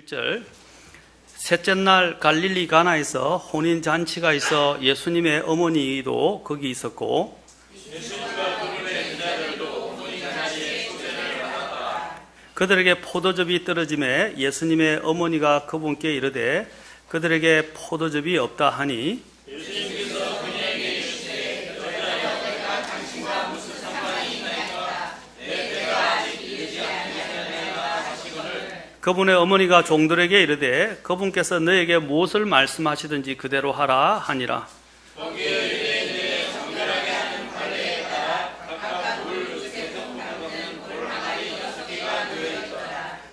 31절. 셋째 날 갈릴리 가나에서 혼인잔치가 있어 예수님의 어머니도 거기 있었고 그들에게 포도즙이 떨어짐에 예수님의 어머니가 그분께 이르되 그들에게 포도즙이 없다 하니 그분의 어머니가 종들에게 이르되 그분께서 너에게 무엇을 말씀하시든지 그대로 하라 하니라.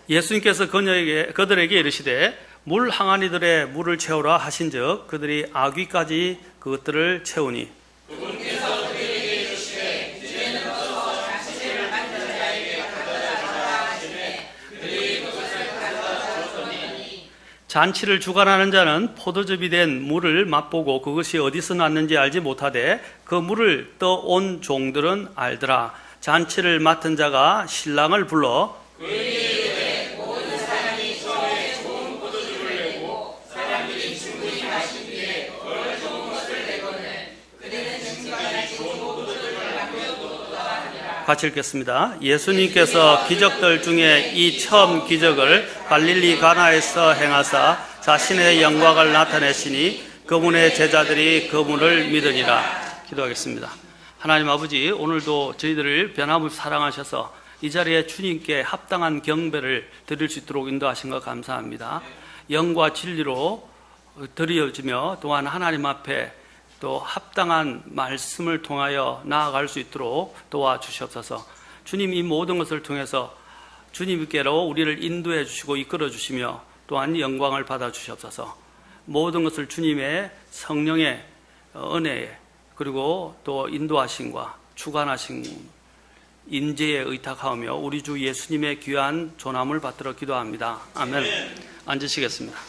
예수님께서 그들에게 이르시되 물 항아리들에 물을 채우라 하신즉 그들이 아귀까지 그것들을 채우니 잔치를 주관하는 자는 포도즙이 된 물을 맛보고 그것이 어디서 났는지 알지 못하되 그 물을 떠온 종들은 알더라. 잔치를 맡은 자가 신랑을 불러 모든 사람이 처음에 좋은 포도즙을 내고 사람들이 충분히 마신 뒤에 더 좋은 것을 내거늘 그들은 증거하니 좋은 포도즙을 남겨두었다 하니라. 같이 읽겠습니다. 예수님께서 기적들 중에 이 처음 기적을 갈릴리 가나에서 행하사 자신의 영광을 나타내시니 그분의 제자들이 그분을 믿으니라. 기도하겠습니다. 하나님 아버지, 오늘도 저희들을 변함없이 사랑하셔서 이 자리에 주님께 합당한 경배를 드릴 수 있도록 인도하신 것 감사합니다. 영과 진리로 드려지며 또한 하나님 앞에 또 합당한 말씀을 통하여 나아갈 수 있도록 도와주시옵소서. 주님, 이 모든 것을 통해서 주님께로 우리를 인도해 주시고 이끌어 주시며 또한 영광을 받아 주시옵소서. 모든 것을 주님의 성령의 은혜에 그리고 또 인도하심과 주관하심 인재에 의탁하며 우리 주 예수님의 귀한 존함을 받들어 기도합니다. 아멘. 앉으시겠습니다.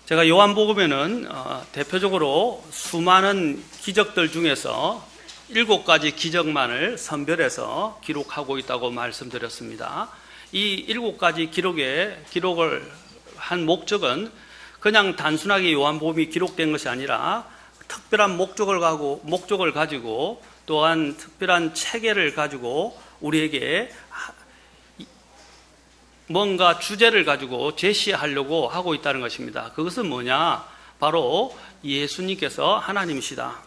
제가 요한복음에는 대표적으로 수많은 기적들 중에서 7가지 기적만을 선별해서 기록하고 있다고 말씀드렸습니다. 이 7가지 기록을 한 목적은 그냥 단순하게 요한복음이 기록된 것이 아니라 특별한 목적을 가지고 또한 특별한 체계를 가지고 우리에게 뭔가 주제를 가지고 제시하려고 하고 있다는 것입니다. 그것은 뭐냐? 바로 예수님께서 하나님이시다.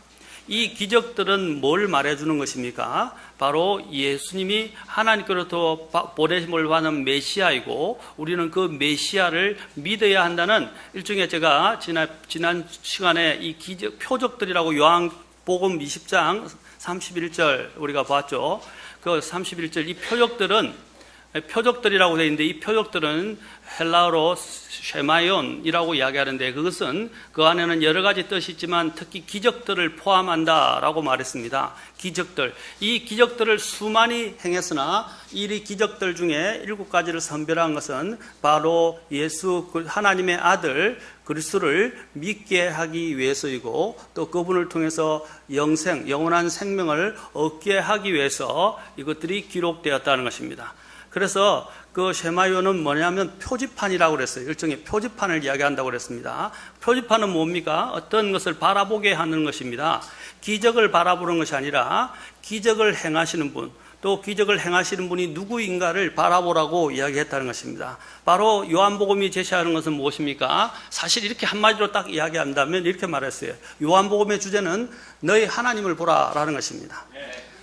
이 기적들은 뭘 말해주는 것입니까? 바로 예수님이 하나님께로부터 보내심을 받은 메시아이고 우리는 그 메시아를 믿어야 한다는 일종의 제가 지난 시간에 이 표적들이라고 요한복음 20장 31절 우리가 봤죠. 그 31절 이 표적들이라고 되어 있는데 이 표적들은 헬라어로 쉐마이온이라고 이야기하는데 그것은 그 안에는 여러 가지 뜻이 있지만 특히 기적들을 포함한다라고 말했습니다. 기적들. 이 기적들을 수많이 행했으나 이 기적들 중에 7가지를 선별한 것은 바로 예수 하나님의 아들 그리스도를 믿게 하기 위해서이고 또 그분을 통해서 영원한 생명을 얻게 하기 위해서 이것들이 기록되었다는 것입니다. 그래서 그 쉐마이온은 뭐냐면 표지판이라고 그랬어요. 일종의 표지판을 이야기한다고 그랬습니다. 표지판은 뭡니까? 어떤 것을 바라보게 하는 것입니다. 기적을 바라보는 것이 아니라 기적을 행하시는 분, 또 기적을 행하시는 분이 누구인가를 바라보라고 이야기했다는 것입니다. 바로 요한복음이 제시하는 것은 무엇입니까? 사실 이렇게 한마디로 딱 이야기한다면 이렇게 말했어요. 요한복음의 주제는 너희 하나님을 보라라는 것입니다.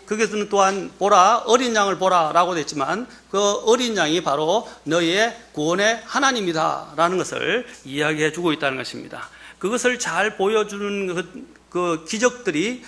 거기서는 또한 보라, 어린 양을 보라라고 됐지만 그 어린 양이 바로 너희의 구원의 하나님이다라는 것을 이야기해 주고 있다는 것입니다. 그것을 잘 보여주는 그 기적들이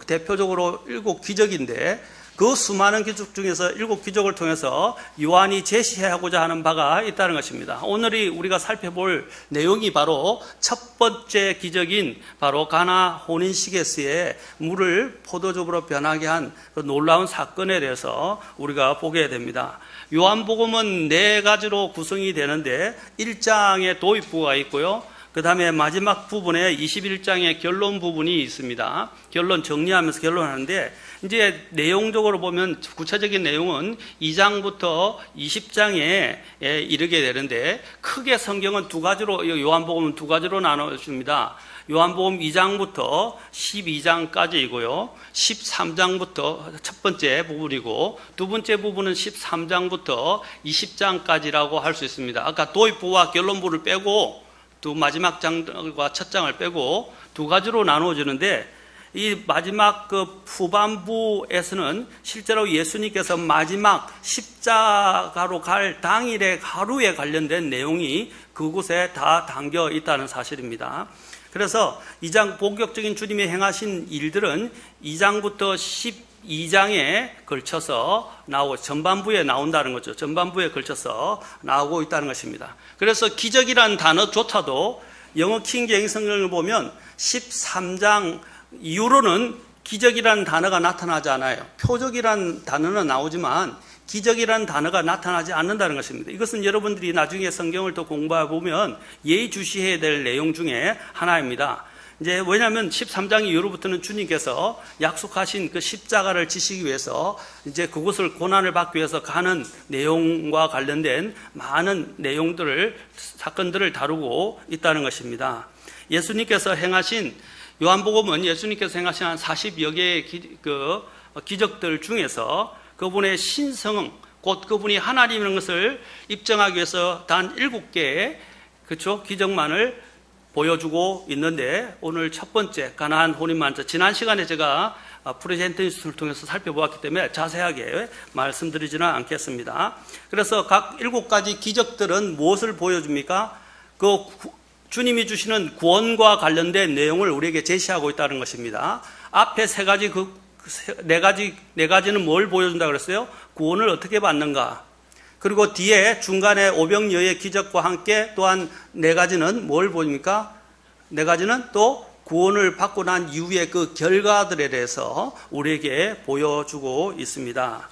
대표적으로 7기적인데 그 수많은 기적 중에서 7기적을 통해서 요한이 제시하고자 하는 바가 있다는 것입니다. 오늘이 우리가 살펴볼 내용이 바로 첫 번째 기적인 바로 가나 혼인식에서의 물을 포도즙으로 변하게 한 그 놀라운 사건에 대해서 우리가 보게 됩니다. 요한복음은 4가지로 구성이 되는데 1장에 도입부가 있고요. 그 다음에 마지막 부분에 21장의 결론 부분이 있습니다. 결론 정리하면서 결론하는데, 이제 내용적으로 보면 구체적인 내용은 2장부터 20장에 이르게 되는데, 크게 성경은 두 가지로, 요한복음은 두 가지로 나눠줍니다. 요한복음 2장부터 12장까지이고요. 13장부터 첫 번째 부분이고, 두 번째 부분은 13장부터 20장까지라고 할 수 있습니다. 아까 도입부와 결론부를 빼고, 두 마지막 장과 첫 장을 빼고 두 가지로 나누어지는데, 이 마지막 그 후반부에서는 실제로 예수님께서 마지막 십자가로 갈 당일의 하루에 관련된 내용이 그곳에 다 담겨 있다는 사실입니다. 그래서 2장 본격적인 주님이 행하신 일들은 2장부터 12장에 걸쳐서 전반부에 나온다는 거죠. 전반부에 걸쳐서 나오고 있다는 것입니다. 그래서 기적이라는 단어조차도 영어 킹제임스 성경을 보면 13장 이후로는 기적이라는 단어가 나타나지 않아요. 표적이라는 단어는 나오지만 기적이라는 단어가 나타나지 않는다는 것입니다. 이것은 여러분들이 나중에 성경을 더 공부해 보면 예의주시해야 될 내용 중에 하나입니다. 이제 왜냐하면 13장 이후로부터는 주님께서 약속하신 그 십자가를 지시기 위해서 이제 그곳을 고난을 받기 위해서 가는 내용과 관련된 많은 내용들을, 사건들을 다루고 있다는 것입니다. 예수님께서 행하신, 요한복음은 예수님께서 행하신 한 40여 개의 기적들 중에서 그분의 신성, 곧 그분이 하나님인 것을 입증하기 위해서 단 7개의 기적만을 보여주고 있는데, 오늘 첫 번째 가나안 혼인만찬, 지난 시간에 제가 프레젠테이션을 통해서 살펴보았기 때문에 자세하게 말씀드리지는 않겠습니다. 그래서 각 7가지 기적들은 무엇을 보여줍니까? 주님이 주시는 구원과 관련된 내용을 우리에게 제시하고 있다는 것입니다. 앞에 네 가지는 뭘 보여준다 그랬어요? 구원을 어떻게 받는가. 그리고 뒤에 중간에 오병이어의 기적과 함께 또한 4가지는 뭘 보입니까? 4가지는 또 구원을 받고 난 이후의 그 결과들에 대해서 우리에게 보여주고 있습니다.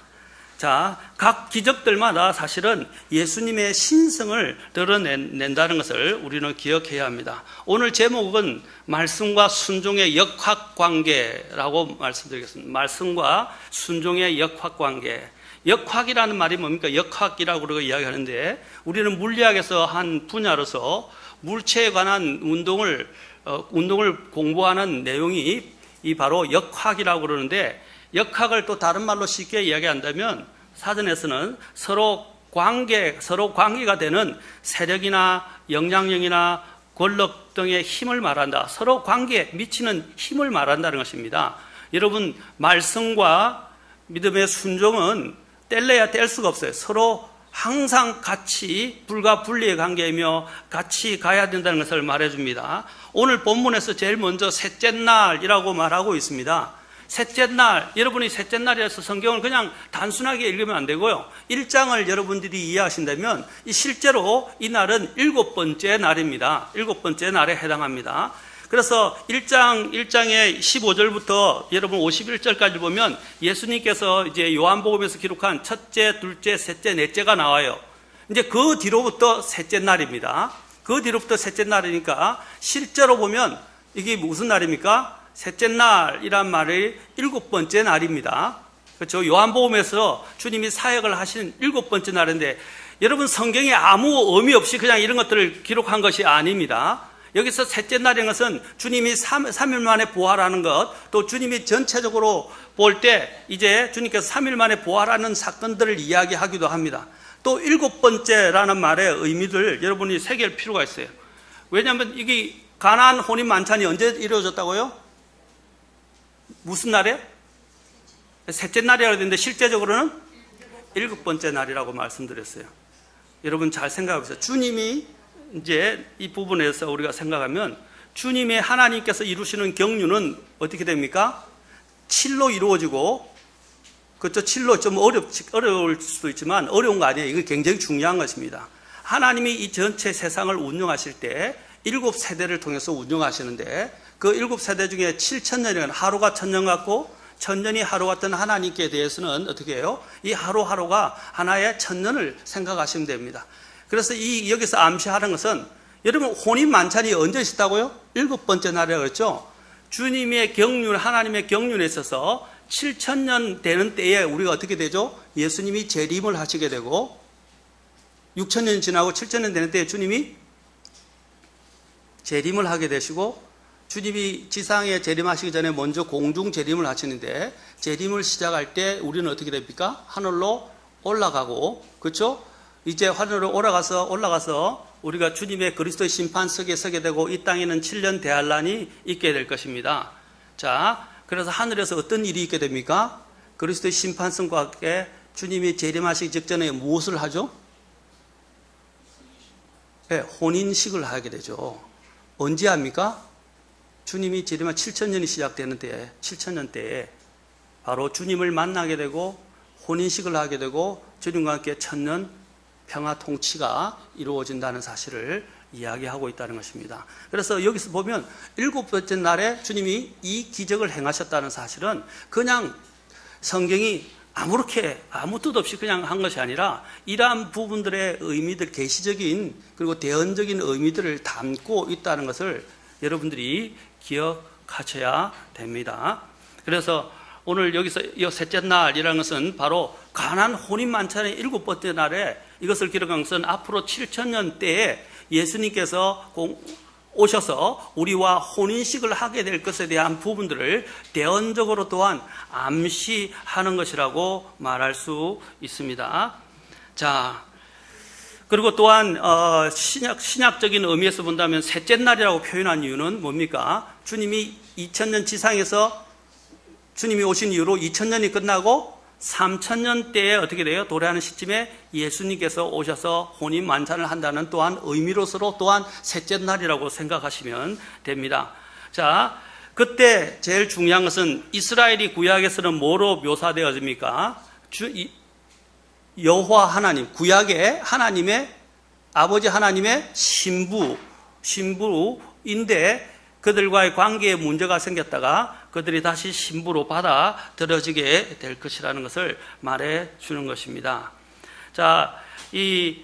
자, 각 기적들마다 사실은 예수님의 신성을 드러낸다는 것을 우리는 기억해야 합니다. 오늘 제목은 말씀과 순종의 역학관계라고 말씀드리겠습니다. 말씀과 순종의 역학관계. 역학이라는 말이 뭡니까? 역학이라고 그러고 이야기하는데, 우리는 물리학에서 한 분야로서 물체에 관한 운동을 공부하는 내용이 바로 역학이라고 그러는데, 역학을 또 다른 말로 쉽게 이야기한다면 사전에서는 서로 관계가 되는 세력이나 영향력이나 권력 등의 힘을 말한다. 서로 관계에 미치는 힘을 말한다는 것입니다. 여러분, 말씀과 믿음의 순종은 뗄래야 뗄 수가 없어요. 서로 항상 같이 불가분리의 관계이며 같이 가야 된다는 것을 말해줍니다. 오늘 본문에서 제일 먼저 셋째 날이라고 말하고 있습니다. 셋째 날, 여러분이 셋째 날이라서 성경을 그냥 단순하게 읽으면 안 되고요. 1장을 여러분들이 이해하신다면 실제로 이 날은 7번째 날입니다. 7번째 날에 해당합니다. 그래서 1장의 15절부터 여러분 51절까지 보면 예수님께서 이제 요한복음에서 기록한 첫째, 둘째, 셋째, 넷째가 나와요. 이제 그 뒤로부터 셋째 날입니다. 그 뒤로부터 셋째 날이니까 실제로 보면 이게 무슨 날입니까? 셋째 날이란 말이 7번째 날입니다. 그렇죠? 요한복음에서 주님이 사역을 하신 7번째 날인데, 여러분 성경에 아무 의미 없이 그냥 이런 것들을 기록한 것이 아닙니다. 여기서 셋째 날인 것은 주님이 3일 만에 부활하는 것, 또 주님이 전체적으로 볼 때 이제 주님께서 3일 만에 부활하는 사건들을 이야기하기도 합니다. 또 7번째라는 말의 의미를 여러분이 새길 필요가 있어요. 왜냐하면 이게 가나안 혼인 만찬이 언제 이루어졌다고요? 무슨 날에? 셋째 날이라고 했는데 실제적으로는 7번째 날이라고 말씀드렸어요. 여러분 잘 생각해 보세요. 주님이 이제 이 부분에서 우리가 생각하면 주님의 하나님께서 이루시는 경륜은 어떻게 됩니까? 7로 이루어지고, 그렇죠? 7로 좀 어려울 수도 있지만 어려운 거 아니에요. 이거 굉장히 중요한 것입니다. 하나님이 이 전체 세상을 운영하실 때 7세대를 통해서 운영하시는데, 그 7세대 중에 7천년이면 하루가 천년 같고 천년이 하루 같은 하나님께 대해서는 어떻게 해요? 이 하루하루가 하나의 천년을 생각하시면 됩니다. 그래서 여기서 암시하는 것은 여러분, 혼인 만찬이 언제 있었다고요? 7번째 날이라고 그랬죠? 주님의 경륜, 하나님의 경륜에 있어서 7,000년 되는 때에 우리가 어떻게 되죠? 예수님이 재림을 하시게 되고 6,000년 지나고 7,000년 되는 때에 주님이 재림을 하게 되시고 주님이 지상에 재림하시기 전에 먼저 공중 재림을 하시는데 재림을 시작할 때 우리는 어떻게 됩니까? 하늘로 올라가고, 그렇죠? 이제 하늘로 올라가서 우리가 주님의 그리스도의 심판석에 서게 되고 이 땅에는 7년 대환란이 있게 될 것입니다. 자, 그래서 하늘에서 어떤 일이 있게 됩니까? 그리스도의 심판성과 함께 주님이 재림하시기 직전에 무엇을 하죠? 네, 혼인식을 하게 되죠. 언제 합니까? 주님이 재림한 7,000년이 시작되는 때에, 7,000년 때에 바로 주님을 만나게 되고 혼인식을 하게 되고 주님과 함께 1,000년 평화 통치가 이루어진다는 사실을 이야기하고 있다는 것입니다. 그래서 여기서 보면 7번째 날에 주님이 이 기적을 행하셨다는 사실은 그냥 성경이 아무렇게 아무 뜻 없이 그냥 한 것이 아니라 이러한 부분들의 의미들, 계시적인 그리고 대언적인 의미들을 담고 있다는 것을 여러분들이 기억하셔야 됩니다. 그래서 오늘 여기서 이 셋째 날이라는 것은 바로 가나안 혼인 만찬의 7번째 날에 이것을 기록한 것은 앞으로 7,000년 때에 예수님께서 오셔서 우리와 혼인식을 하게 될 것에 대한 부분들을 대언적으로 또한 암시하는 것이라고 말할 수 있습니다. 자, 그리고 또한 신약적인 의미에서 본다면 셋째 날이라고 표현한 이유는 뭡니까? 주님이 2000년 지상에서 주님이 오신 이후로 2000년이 끝나고 3000년 때에 어떻게 돼요? 도래하는 시점에 예수님께서 오셔서 혼인 만찬을 한다는 또한 의미로서로 또한 셋째 날이라고 생각하시면 됩니다. 자, 그때 제일 중요한 것은 이스라엘이 구약에서는 뭐로 묘사되어집니까? 여호와 하나님, 구약의 하나님의 아버지 하나님의 신부인데 그들과의 관계에 문제가 생겼다가 그들이 다시 신부로 받아들여지게 될 것이라는 것을 말해 주는 것입니다. 자, 이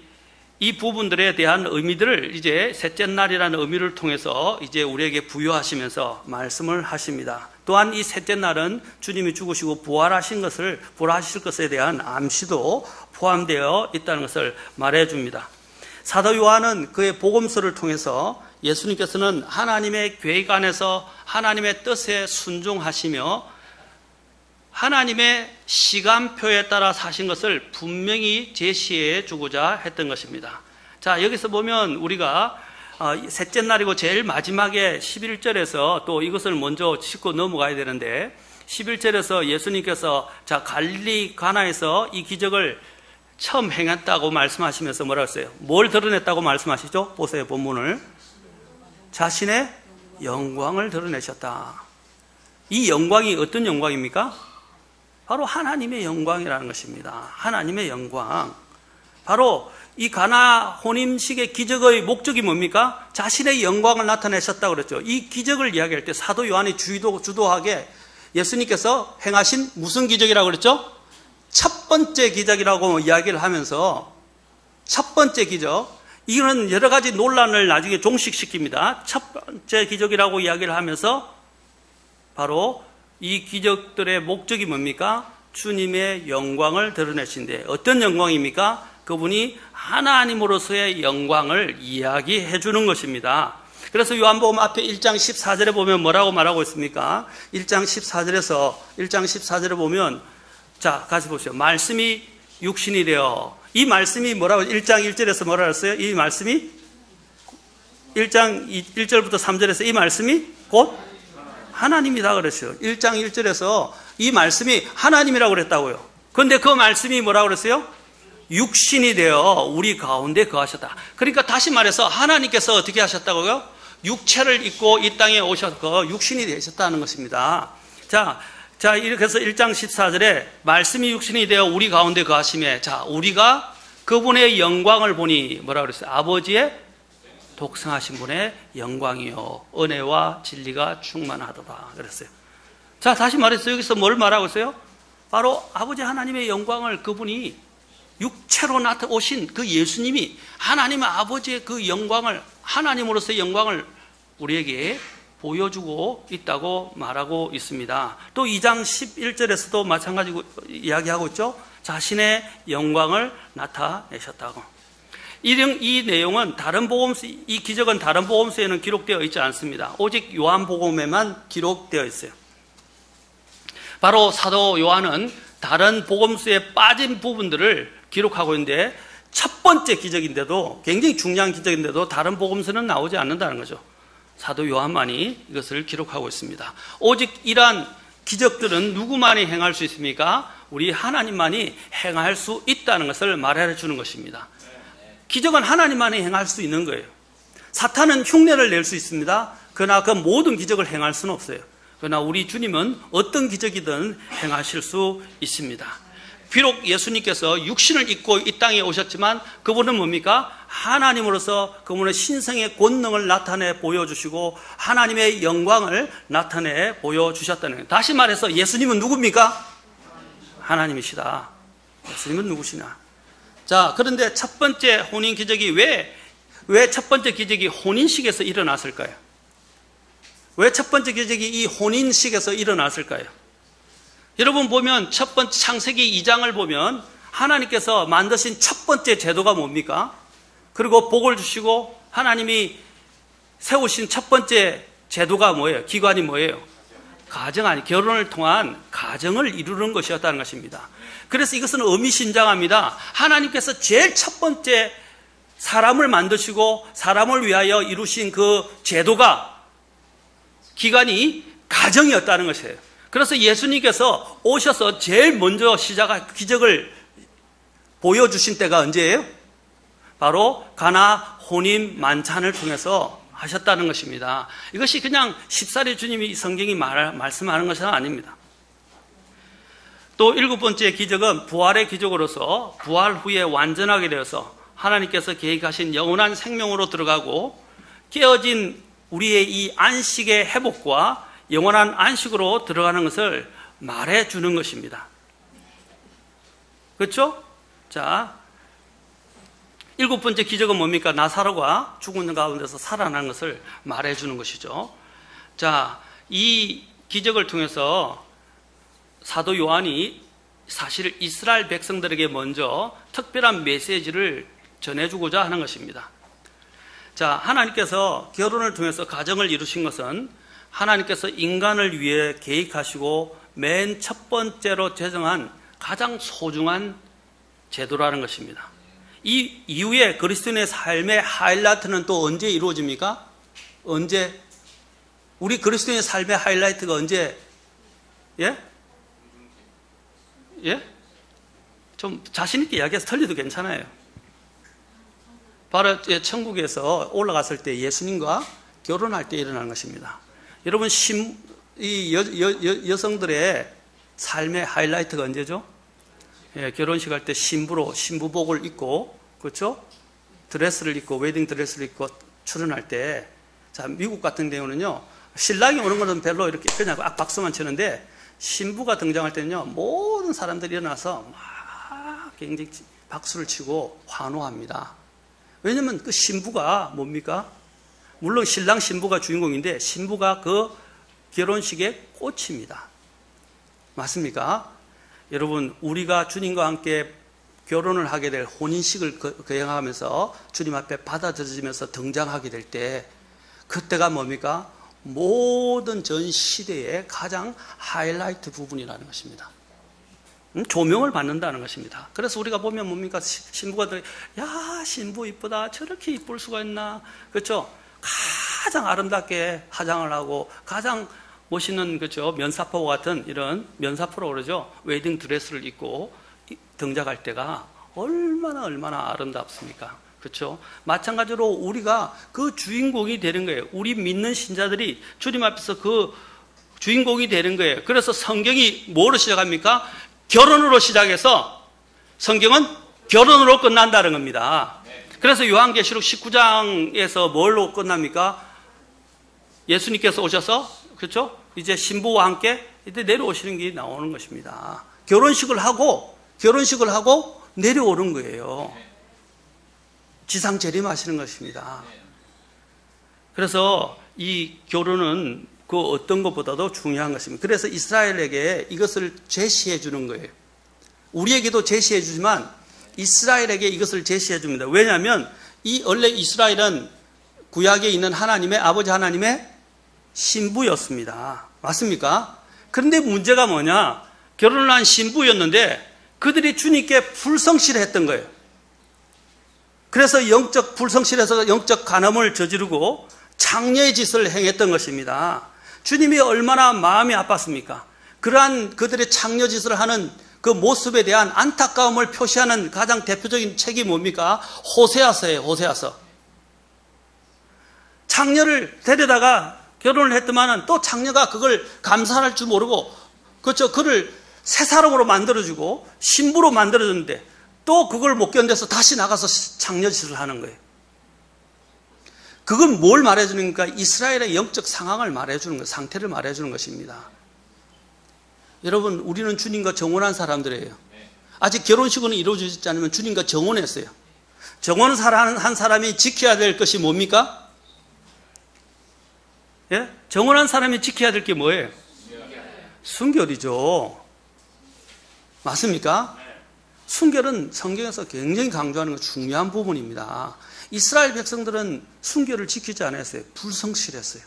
부분들에 대한 의미들을 이제 셋째 날이라는 의미를 통해서 이제 우리에게 부여하시면서 말씀을 하십니다. 또한 이 셋째 날은 주님이 죽으시고 부활하실 것에 대한 암시도 포함되어 있다는 것을 말해 줍니다. 사도 요한은 그의 복음서를 통해서 예수님께서는 하나님의 계획 안에서 하나님의 뜻에 순종하시며 하나님의 시간표에 따라 사신 것을 분명히 제시해 주고자 했던 것입니다. 자, 여기서 보면 우리가 셋째 날이고 제일 마지막에 11절에서 또 이것을 먼저 짚고 넘어가야 되는데 11절에서 예수님께서 자, 갈릴리 가나에서 이 기적을 처음 행했다고 말씀하시면서 뭐라고 했어요? 뭘 드러냈다고 말씀하시죠? 보세요, 본문을. 자신의 영광을 드러내셨다. 이 영광이 어떤 영광입니까? 바로 하나님의 영광이라는 것입니다. 하나님의 영광. 바로 이 가나 혼인식의 기적의 목적이 뭡니까? 자신의 영광을 나타내셨다고 그랬죠. 이 기적을 이야기할 때 사도 요한이 주도하게 예수님께서 행하신 무슨 기적이라고 그랬죠? 첫 번째 기적이라고 이야기를 하면서 첫 번째 기적, 이거는 여러 가지 논란을 나중에 종식시킵니다. 첫 번째 기적이라고 이야기를 하면서 바로 이 기적들의 목적이 뭡니까? 주님의 영광을 드러내신데 어떤 영광입니까? 그분이 하나님으로서의 영광을 이야기해 주는 것입니다. 그래서 요한복음 앞에 1장 14절에 보면 뭐라고 말하고 있습니까? 1장 14절에 보면 자, 같이 보세요. 말씀이 육신이 되어 이 말씀이 뭐라고 1장 1절에서 뭐라고 했어요? 이 말씀이 1장 1절부터 3절에서 이 말씀이 곧 하나님이다 그랬어요. 1장 1절에서 이 말씀이 하나님이라고 그랬다고요. 그런데 그 말씀이 뭐라고 그랬어요? 육신이 되어 우리 가운데 거하셨다. 그러니까 다시 말해서 하나님께서 어떻게 하셨다고요? 육체를 입고 이 땅에 오셔서 육신이 되셨다는 것입니다. 자, 이렇게 해서 1장 14절에 말씀이 육신이 되어 우리 가운데 거하심에 자, 우리가 그분의 영광을 보니 뭐라고 그랬어요? 아버지의 독생하신 분의 영광이요 은혜와 진리가 충만하도다 그랬어요. 자, 다시 말해서 여기서 뭘 말하고 있어요? 바로 아버지 하나님의 영광을 그분이 육체로 나타오신 그 예수님이 하나님 아버지의 그 영광을, 하나님으로서의 영광을 우리에게 보여주고 있다고 말하고 있습니다. 또 2장 11절에서도 마찬가지로 이야기하고 있죠. 자신의 영광을 나타내셨다고. 이 내용은 다른 복음서, 이 기적은 다른 복음서에는 기록되어 있지 않습니다. 오직 요한복음에만 기록되어 있어요. 바로 사도 요한은 다른 복음서에 빠진 부분들을 기록하고 있는데, 첫 번째 기적인데도, 굉장히 중요한 기적인데도 다른 복음서는 나오지 않는다는 거죠. 사도 요한만이 이것을 기록하고 있습니다. 오직 이러한 기적들은 누구만이 행할 수 있습니까? 우리 하나님만이 행할 수 있다는 것을 말해 주는 것입니다. 기적은 하나님만이 행할 수 있는 거예요. 사탄은 흉내를 낼 수 있습니다. 그러나 그 모든 기적을 행할 수는 없어요. 그러나 우리 주님은 어떤 기적이든 행하실 수 있습니다. 비록 예수님께서 육신을 입고 이 땅에 오셨지만 그분은 뭡니까? 하나님으로서 그분의 신성의 권능을 나타내 보여주시고 하나님의 영광을 나타내 보여주셨다는 거예요. 다시 말해서 예수님은 누굽니까? 하나님이시다. 예수님은 누구시냐? 자, 그런데 첫 번째 혼인 기적이 왜 첫 번째 기적이 혼인식에서 일어났을까요? 왜 첫 번째 기적이 이 혼인식에서 일어났을까요? 여러분 보면 첫 번째 창세기 2장을 보면 하나님께서 만드신 첫 번째 제도가 뭡니까? 그리고 복을 주시고 하나님이 세우신 첫 번째 제도가 뭐예요? 기관이 뭐예요? 가정 아니, 결혼을 통한 가정을 이루는 것이었다는 것입니다. 그래서 이것은 의미심장합니다. 하나님께서 제일 첫 번째 사람을 만드시고 사람을 위하여 이루신 그 제도가, 기관이 가정이었다는 것이에요. 그래서 예수님께서 오셔서 제일 먼저 시작한 기적을 보여주신 때가 언제예요? 바로 가나 혼인 만찬을 통해서 하셨다는 것입니다. 이것이 그냥 쉽사리 주님이 성경이 말씀하는 것은 아닙니다. 또 7번째 기적은 부활의 기적으로서 부활 후에 완전하게 되어서 하나님께서 계획하신 영원한 생명으로 들어가고 깨어진 우리의 이 안식의 회복과 영원한 안식으로 들어가는 것을 말해주는 것입니다. 그렇죠? 자, 7번째 기적은 뭡니까? 나사로가 죽은 가운데서 살아나는 것을 말해주는 것이죠. 자, 이 기적을 통해서 사도 요한이 사실 이스라엘 백성들에게 먼저 특별한 메시지를 전해주고자 하는 것입니다. 자, 하나님께서 결혼을 통해서 가정을 이루신 것은 하나님께서 인간을 위해 계획하시고 맨 첫 번째로 제정한 가장 소중한 제도라는 것입니다. 이 이후에 그리스도인의 삶의 하이라이트는 또 언제 이루어집니까? 언제? 우리 그리스도인의 삶의 하이라이트가 언제? 예? 예? 좀 자신있게 이야기해서 틀려도 괜찮아요. 바로 천국에서 올라갔을 때 예수님과 결혼할 때 일어나는 것입니다. 여러분, 여성들의 삶의 하이라이트가 언제죠? 예, 결혼식 할 때 신부복을 입고, 그렇죠? 드레스를 입고, 웨딩 드레스를 입고 출연할 때, 자, 미국 같은 경우는요, 신랑이 오는 거는 별로 이렇게 그냥 박수만 치는데, 신부가 등장할 때는요, 모든 사람들이 일어나서 막 굉장히 박수를 치고 환호합니다. 왜냐면 그 신부가 뭡니까? 물론 신랑 신부가 주인공인데, 신부가 그 결혼식의 꽃입니다. 맞습니까? 여러분, 우리가 주님과 함께 결혼을 하게 될 혼인식을 거행하면서 주님 앞에 받아들여지면서 등장하게 될 때, 그때가 뭡니까? 모든 전 시대의 가장 하이라이트 부분이라는 것입니다. 조명을 받는다는 것입니다. 그래서 우리가 보면 뭡니까? 신부가 야, 신부 이쁘다. 저렇게 이쁠 수가 있나? 그렇죠? 가장 아름답게 화장을 하고 가장 멋있는, 그렇죠, 면사포 같은 이런 면사포로 그러죠. 웨딩 드레스를 입고 등장할 때가 얼마나 아름답습니까? 그렇죠? 마찬가지로 우리가 그 주인공이 되는 거예요. 우리 믿는 신자들이 주님 앞에서 그 주인공이 되는 거예요. 그래서 성경이 뭐로 시작합니까? 결혼으로 시작해서 성경은 결혼으로 끝난다는 겁니다. 그래서 요한계시록 19장에서 뭘로 끝납니까? 예수님께서 오셔서, 그렇죠? 이제 신부와 함께 이제 내려오시는 게 나오는 것입니다. 결혼식을 하고 내려오는 거예요. 지상 재림하시는 것입니다. 그래서 이 결혼은 그 어떤 것보다도 중요한 것입니다. 그래서 이스라엘에게 이것을 제시해 주는 거예요. 우리에게도 제시해 주지만 이스라엘에게 이것을 제시해 줍니다. 왜냐하면 이 원래 이스라엘은 구약에 있는 하나님의 아버지 하나님의 신부였습니다. 맞습니까? 그런데 문제가 뭐냐? 결혼을 한 신부였는데 그들이 주님께 불성실했던 거예요. 그래서 영적 불성실해서 영적 간음을 저지르고 창녀의 짓을 행했던 것입니다. 주님이 얼마나 마음이 아팠습니까? 그러한 그들의 창녀 짓을 하는 그 모습에 대한 안타까움을 표시하는 가장 대표적인 책이 뭡니까? 호세아서예요. 호세아서. 창녀를 데려다가 결혼을 했더만은 또 창녀가 그걸 감사할 줄 모르고, 그렇죠? 그를 새 사람으로 만들어주고 신부로 만들어줬는데 또 그걸 못 견뎌서 다시 나가서 창녀 짓을 하는 거예요. 그건 뭘 말해주는가? 이스라엘의 영적 상황을 말해주는 것, 상태를 말해주는 것입니다. 여러분, 우리는 주님과 정혼한 사람들이에요. 아직 결혼식은 이루어지지 않으면 주님과 정혼했어요. 정혼한 사람이 지켜야 될 것이 뭡니까? 예? 정혼한 사람이 지켜야 될 게 뭐예요? 순결이죠. 맞습니까? 순결은 성경에서 굉장히 강조하는 것 중요한 부분입니다. 이스라엘 백성들은 순결을 지키지 않았어요. 불성실했어요.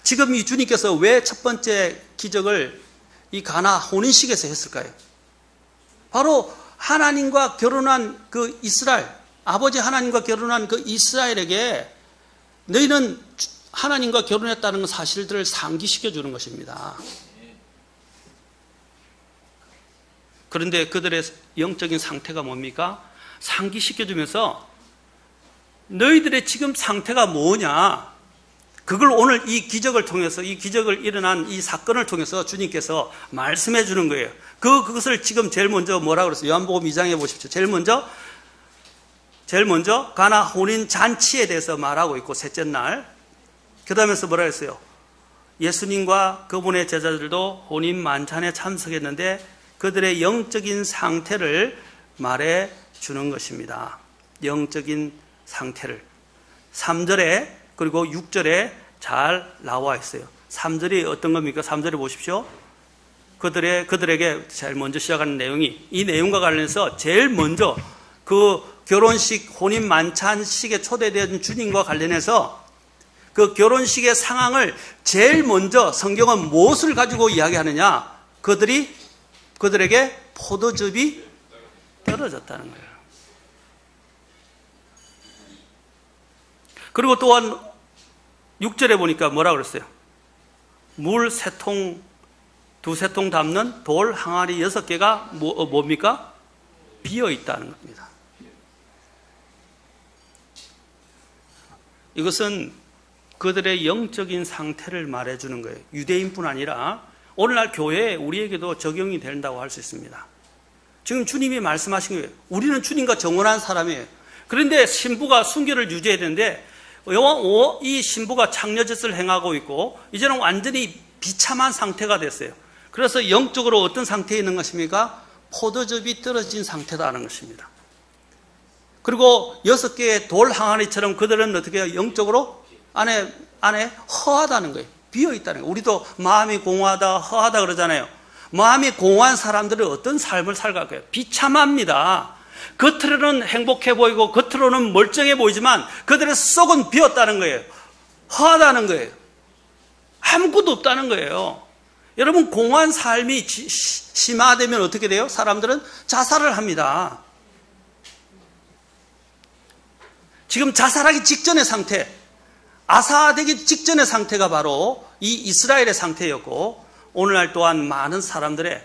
지금 이 주님께서 왜 첫 번째 기적을 이 가나 혼인식에서 했을까요? 바로 하나님과 결혼한 그 이스라엘, 아버지 하나님과 결혼한 그 이스라엘에게 너희는 하나님과 결혼했다는 사실들을 상기시켜 주는 것입니다. 그런데 그들의 영적인 상태가 뭡니까? 상기시켜 주면서 너희들의 지금 상태가 뭐냐? 그걸 오늘 이 기적을 통해서, 이 기적을 일어난 이 사건을 통해서 주님께서 말씀해 주는 거예요. 그것을 지금 제일 먼저 뭐라고 그랬어요? 요한복음 2장에 보십시오. 제일 먼저 가나 혼인 잔치에 대해서 말하고 있고, 셋째 날. 그 다음에서 뭐라 했어요? 예수님과 그분의 제자들도 혼인 만찬에 참석했는데 그들의 영적인 상태를 말해 주는 것입니다. 영적인 상태를. 3절에 그리고 6절에 잘 나와 있어요. 3절이 어떤 겁니까? 3절에 보십시오. 그들에게 제일 먼저 시작하는 내용이, 이 내용과 관련해서 제일 먼저 그 결혼식, 혼인 만찬식에 초대된 주님과 관련해서 그 결혼식의 상황을 제일 먼저 성경은 무엇을 가지고 이야기하느냐? 그들에게 포도즙이 떨어졌다는 거예요. 그리고 또한 6절에 보니까 뭐라고 그랬어요? 물 두세 통 담는 돌 항아리 6개가 뭡니까? 비어 있다는 겁니다. 이것은 그들의 영적인 상태를 말해주는 거예요. 유대인뿐 아니라 오늘날 교회에 우리에게도 적용이 된다고 할 수 있습니다. 지금 주님이 말씀하신 거예요. 우리는 주님과 정혼한 사람이에요. 그런데 신부가 순결을 유지해야 되는데 이 신부가 창녀짓을 행하고 있고 이제는 완전히 비참한 상태가 됐어요. 그래서 영적으로 어떤 상태에 있는 것입니까? 포도즙이 떨어진 상태다는 것입니다. 그리고 6개의 돌 항아리처럼 그들은 어떻게 해요? 영적으로 안에 허하다는 거예요. 비어있다는 거예요. 우리도 마음이 공허하다, 허하다 그러잖아요. 마음이 공허한 사람들은 어떤 삶을 살아갈까요? 비참합니다. 겉으로는 행복해 보이고 겉으로는 멀쩡해 보이지만 그들의 속은 비었다는 거예요. 허하다는 거예요. 아무것도 없다는 거예요. 여러분, 공허한 삶이 심화되면 어떻게 돼요? 사람들은 자살을 합니다. 지금 자살하기 직전의 상태, 아사되기 직전의 상태가 바로 이 이스라엘의 상태였고, 오늘날 또한 많은 사람들의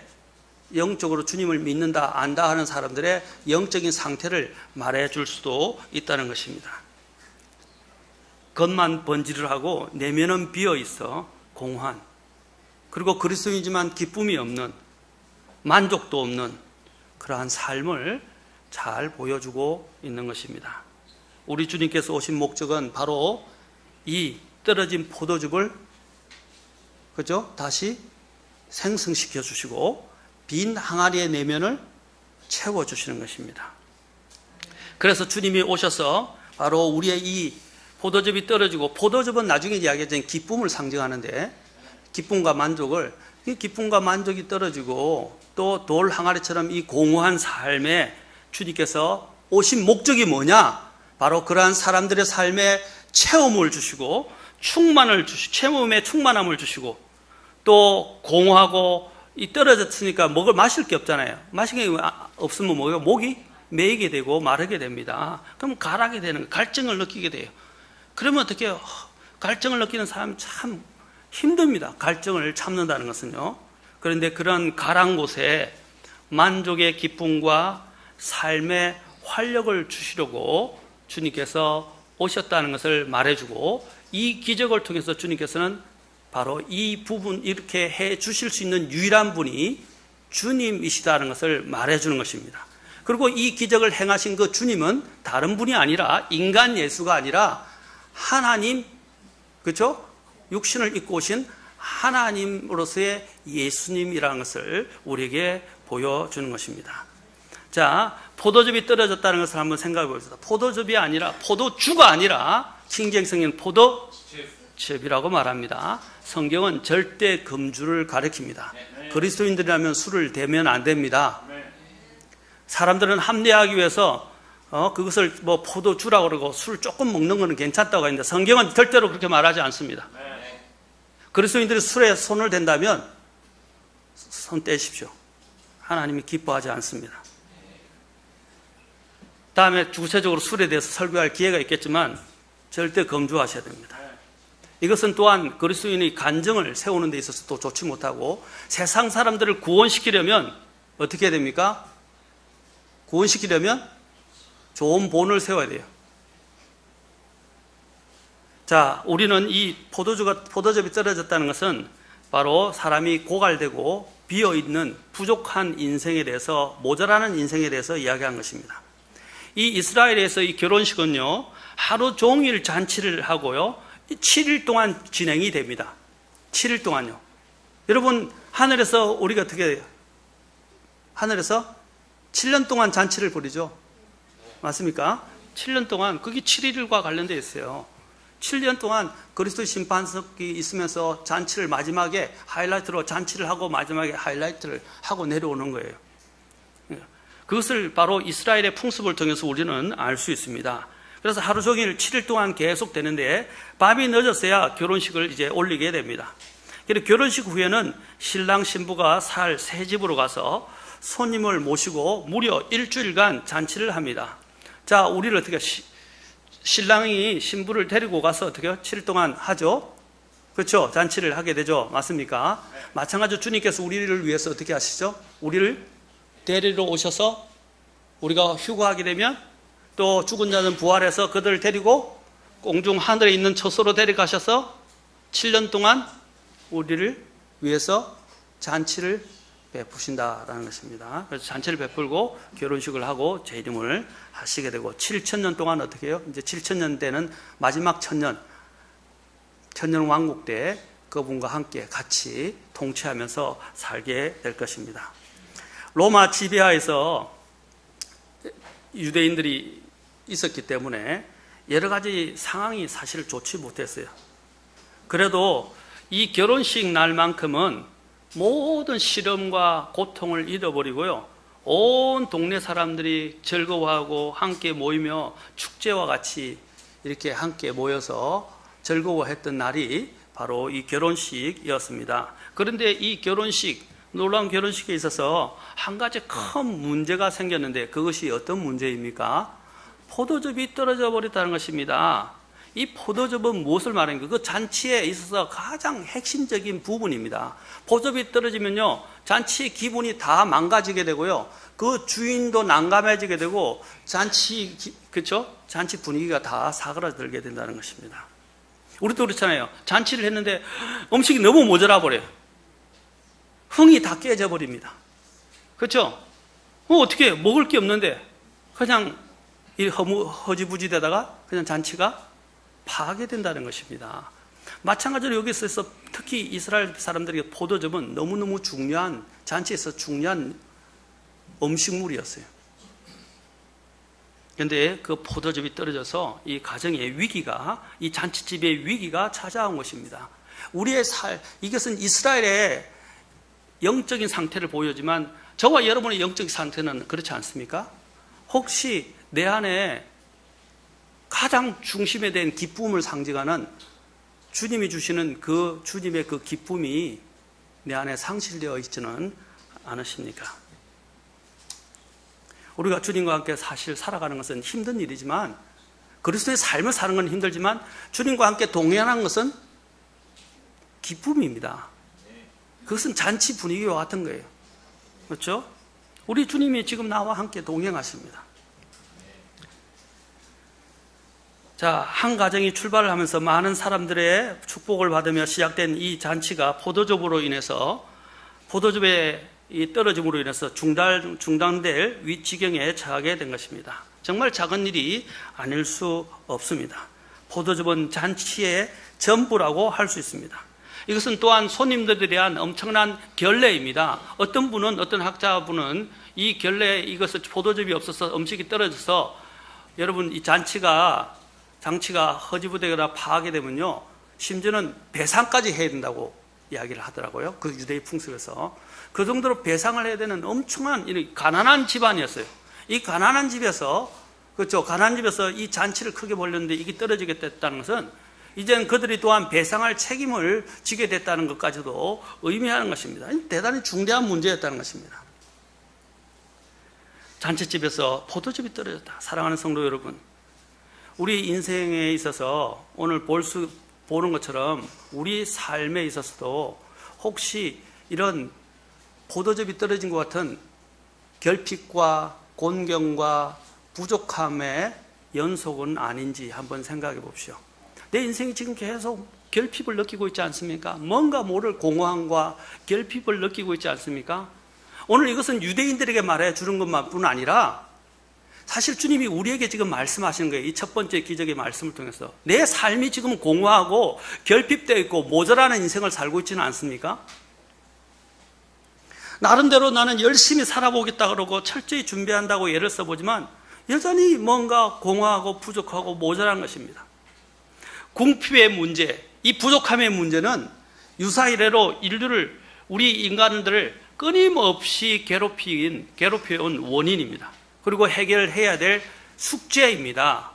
영적으로 주님을 믿는다, 안다 하는 사람들의 영적인 상태를 말해줄 수도 있다는 것입니다. 겉만 번지를 하고 내면은 비어있어 공허한, 그리고 그리스도인이지만 기쁨이 없는, 만족도 없는 그러한 삶을 잘 보여주고 있는 것입니다. 우리 주님께서 오신 목적은 바로 이 떨어진 포도즙을, 그죠? 다시 생성시켜 주시고 빈 항아리의 내면을 채워주시는 것입니다. 그래서 주님이 오셔서 바로 우리의 이 포도즙이 떨어지고, 포도즙은 나중에 이야기하자면 기쁨을 상징하는데, 기쁨과 만족을, 이 기쁨과 만족이 떨어지고 또 돌 항아리처럼 이 공허한 삶에 주님께서 오신 목적이 뭐냐? 바로 그러한 사람들의 삶에 체험을 주시고 충만을 주시고, 체험에 충만함을 주시고, 또 공허하고 이 떨어졌으니까 마실 게 없잖아요. 마실 게 없으면 뭐예요? 목이 메이게 되고 마르게 됩니다. 그럼 가라게 되는 거예요. 갈증을 느끼게 돼요. 그러면 어떻게 해요? 갈증을 느끼는 사람 참 힘듭니다. 갈증을 참는다는 것은요. 그런데 그런 가라앉은 곳에 만족의 기쁨과 삶의 활력을 주시려고 주님께서 오셨다는 것을 말해주고, 이 기적을 통해서 주님께서는 바로 이 부분, 이렇게 해 주실 수 있는 유일한 분이 주님이시다는 것을 말해주는 것입니다. 그리고 이 기적을 행하신 그 주님은 다른 분이 아니라, 인간 예수가 아니라 하나님, 그렇죠? 육신을 입고 오신 하나님으로서의 예수님이라는 것을 우리에게 보여주는 것입니다. 자, 포도즙이 떨어졌다는 것을 한번 생각해 보겠습니다. 포도즙이 아니라, 포도주가 아니라 신경성인 포도즙이라고 말합니다. 성경은 절대 금주를 가리킵니다. 그리스도인들이라면 술을 대면 안 됩니다. 사람들은 합리화하기 위해서 그것을 뭐 포도주라고 그러고 술 조금 먹는 것은 괜찮다고 하는데, 성경은 절대로 그렇게 말하지 않습니다. 그리스도인들이 술에 손을 댄다면 손 떼십시오. 하나님이 기뻐하지 않습니다. 다음에 구체적으로 술에 대해서 설교할 기회가 있겠지만 절대 금주하셔야 됩니다. 이것은 또한 그리스도인의 간증을 세우는 데 있어서도 좋지 못하고, 세상 사람들을 구원시키려면 어떻게 해야 됩니까? 구원시키려면 좋은 본을 세워야 돼요. 자, 우리는 이 포도즙이 떨어졌다는 것은 바로 사람이 고갈되고 비어있는 부족한 인생에 대해서, 모자라는 인생에 대해서 이야기한 것입니다. 이 이스라엘에서 이 결혼식은요, 하루 종일 잔치를 하고요, 7일 동안 진행이 됩니다. 7일 동안요. 여러분, 하늘에서 우리가 어떻게 해요? 하늘에서 7년 동안 잔치를 벌이죠. 맞습니까? 7년 동안, 그게 7일과 관련되어 있어요. 7년 동안 그리스도의 심판석이 있으면서 잔치를 마지막에 하이라이트로 잔치를 하고 마지막에 하이라이트를 하고 내려오는 거예요. 그것을 바로 이스라엘의 풍습을 통해서 우리는 알 수 있습니다. 그래서 하루 종일 7일 동안 계속 되는데, 밤이 늦었어야 결혼식을 이제 올리게 됩니다. 그래서 결혼식 후에는 신랑 신부가 살 새 집으로 가서 손님을 모시고 무려 일주일간 잔치를 합니다. 자, 우리를 어떻게, 신랑이 신부를 데리고 가서 어떻게 7일 동안 하죠? 그렇죠? 잔치를 하게 되죠. 맞습니까? 네. 마찬가지로 주님께서 우리를 위해서 어떻게 하시죠? 우리를 데리러 오셔서 우리가 휴거하게 되면 또 죽은 자는 부활해서 그들을 데리고 공중 하늘에 있는 처소로 데려가셔서 7년 동안 우리를 위해서 잔치를 베푸신다라는 것입니다. 그래서 잔치를 베풀고 결혼식을 하고 재림을 하시게 되고, 7,000년 동안 어떻게 해요? 이제 7,000년 때는 마지막 천년 왕국 때 그분과 함께 같이 통치하면서 살게 될 것입니다. 로마 지배하에서 유대인들이 있었기 때문에 여러 가지 상황이 사실 좋지 못했어요. 그래도 이 결혼식 날만큼은 모든 시름과 고통을 잃어버리고요, 온 동네 사람들이 즐거워하고 함께 모이며 축제와 같이 이렇게 함께 모여서 즐거워했던 날이 바로 이 결혼식이었습니다. 그런데 이 결혼식, 놀라운 결혼식에 있어서 한 가지 큰 문제가 생겼는데, 그것이 어떤 문제입니까? 포도즙이 떨어져 버렸다는 것입니다. 이 포도즙은 무엇을 말하는가? 그 잔치에 있어서 가장 핵심적인 부분입니다. 포도즙이 떨어지면요, 잔치의 기분이 다 망가지게 되고요, 그 주인도 난감해지게 되고, 그렇죠? 잔치 분위기가 다 사그라들게 된다는 것입니다. 우리도 그렇잖아요. 잔치를 했는데 음식이 너무 모자라 버려요. 흥이 다 깨져 버립니다. 그렇죠? 어떻게 먹을 게 없는데 그냥 이 허지부지 되다가 그냥 잔치가 파괴된다는 것입니다. 마찬가지로 여기서 특히 이스라엘 사람들에게 포도즙은 너무너무 중요한, 잔치에서 중요한 음식물이었어요. 그런데 그 포도즙이 떨어져서 이 가정의 위기가, 이 잔치집의 위기가 찾아온 것입니다. 우리의 이것은 이스라엘의 영적인 상태를 보여주지만 저와 여러분의 영적 상태는 그렇지 않습니까? 혹시 내 안에 가장 중심에 된 기쁨을 상징하는 주님이 주시는 그 주님의 그 기쁨이 내 안에 상실되어 있지는 않으십니까? 우리가 주님과 함께 사실 살아가는 것은 힘든 일이지만, 그리스도의 삶을 사는 건 힘들지만 주님과 함께 동행하는 것은 기쁨입니다. 그것은 잔치 분위기와 같은 거예요. 그렇죠? 우리 주님이 지금 나와 함께 동행하십니다. 자, 한 가정이 출발을 하면서 많은 사람들의 축복을 받으며 시작된 이 잔치가 포도즙으로 인해서, 포도즙의 이 떨어짐으로 인해서 중단될 위지경에 처하게 된 것입니다. 정말 작은 일이 아닐 수 없습니다. 포도즙은 잔치의 전부라고 할 수 있습니다. 이것은 또한 손님들에 대한 엄청난 결례입니다. 어떤 분은, 어떤 학자분은 이 결례, 이것을 포도즙이 없어서 음식이 떨어져서 여러분 이 장치가 허지부대거나 파하게 되면요, 심지어는 배상까지 해야 된다고 이야기를 하더라고요. 그 유대의 풍습에서. 그 정도로 배상을 해야 되는 엄청난 가난한 집안이었어요. 이 가난한 집에서, 그렇죠, 가난한 집에서 이 잔치를 크게 벌렸는데 이게 떨어지게 됐다는 것은 이제는 그들이 또한 배상할 책임을 지게 됐다는 것까지도 의미하는 것입니다. 대단히 중대한 문제였다는 것입니다. 잔치집에서 포도즙이 떨어졌다. 사랑하는 성도 여러분, 우리 인생에 있어서 오늘 보는 것처럼 우리 삶에 있어서도 혹시 이런 포도즙이 떨어진 것 같은 결핍과 곤경과 부족함의 연속은 아닌지 한번 생각해 봅시오. 내 인생이 지금 계속 결핍을 느끼고 있지 않습니까? 뭔가 모를 공허함과 결핍을 느끼고 있지 않습니까? 오늘 이것은 유대인들에게 말해 주는 것만뿐 아니라 사실 주님이 우리에게 지금 말씀하시는 거예요. 이 첫 번째 기적의 말씀을 통해서. 내 삶이 지금 공허하고 결핍되어 있고 모자라는 인생을 살고 있지는 않습니까? 나름대로 나는 열심히 살아보겠다 그러고 철저히 준비한다고 애를 써보지만 여전히 뭔가 공허하고 부족하고 모자란 것입니다. 궁핍의 문제, 이 부족함의 문제는 유사이래로 인류를, 우리 인간들을 끊임없이 괴롭혀온 원인입니다. 그리고 해결해야 될 숙제입니다.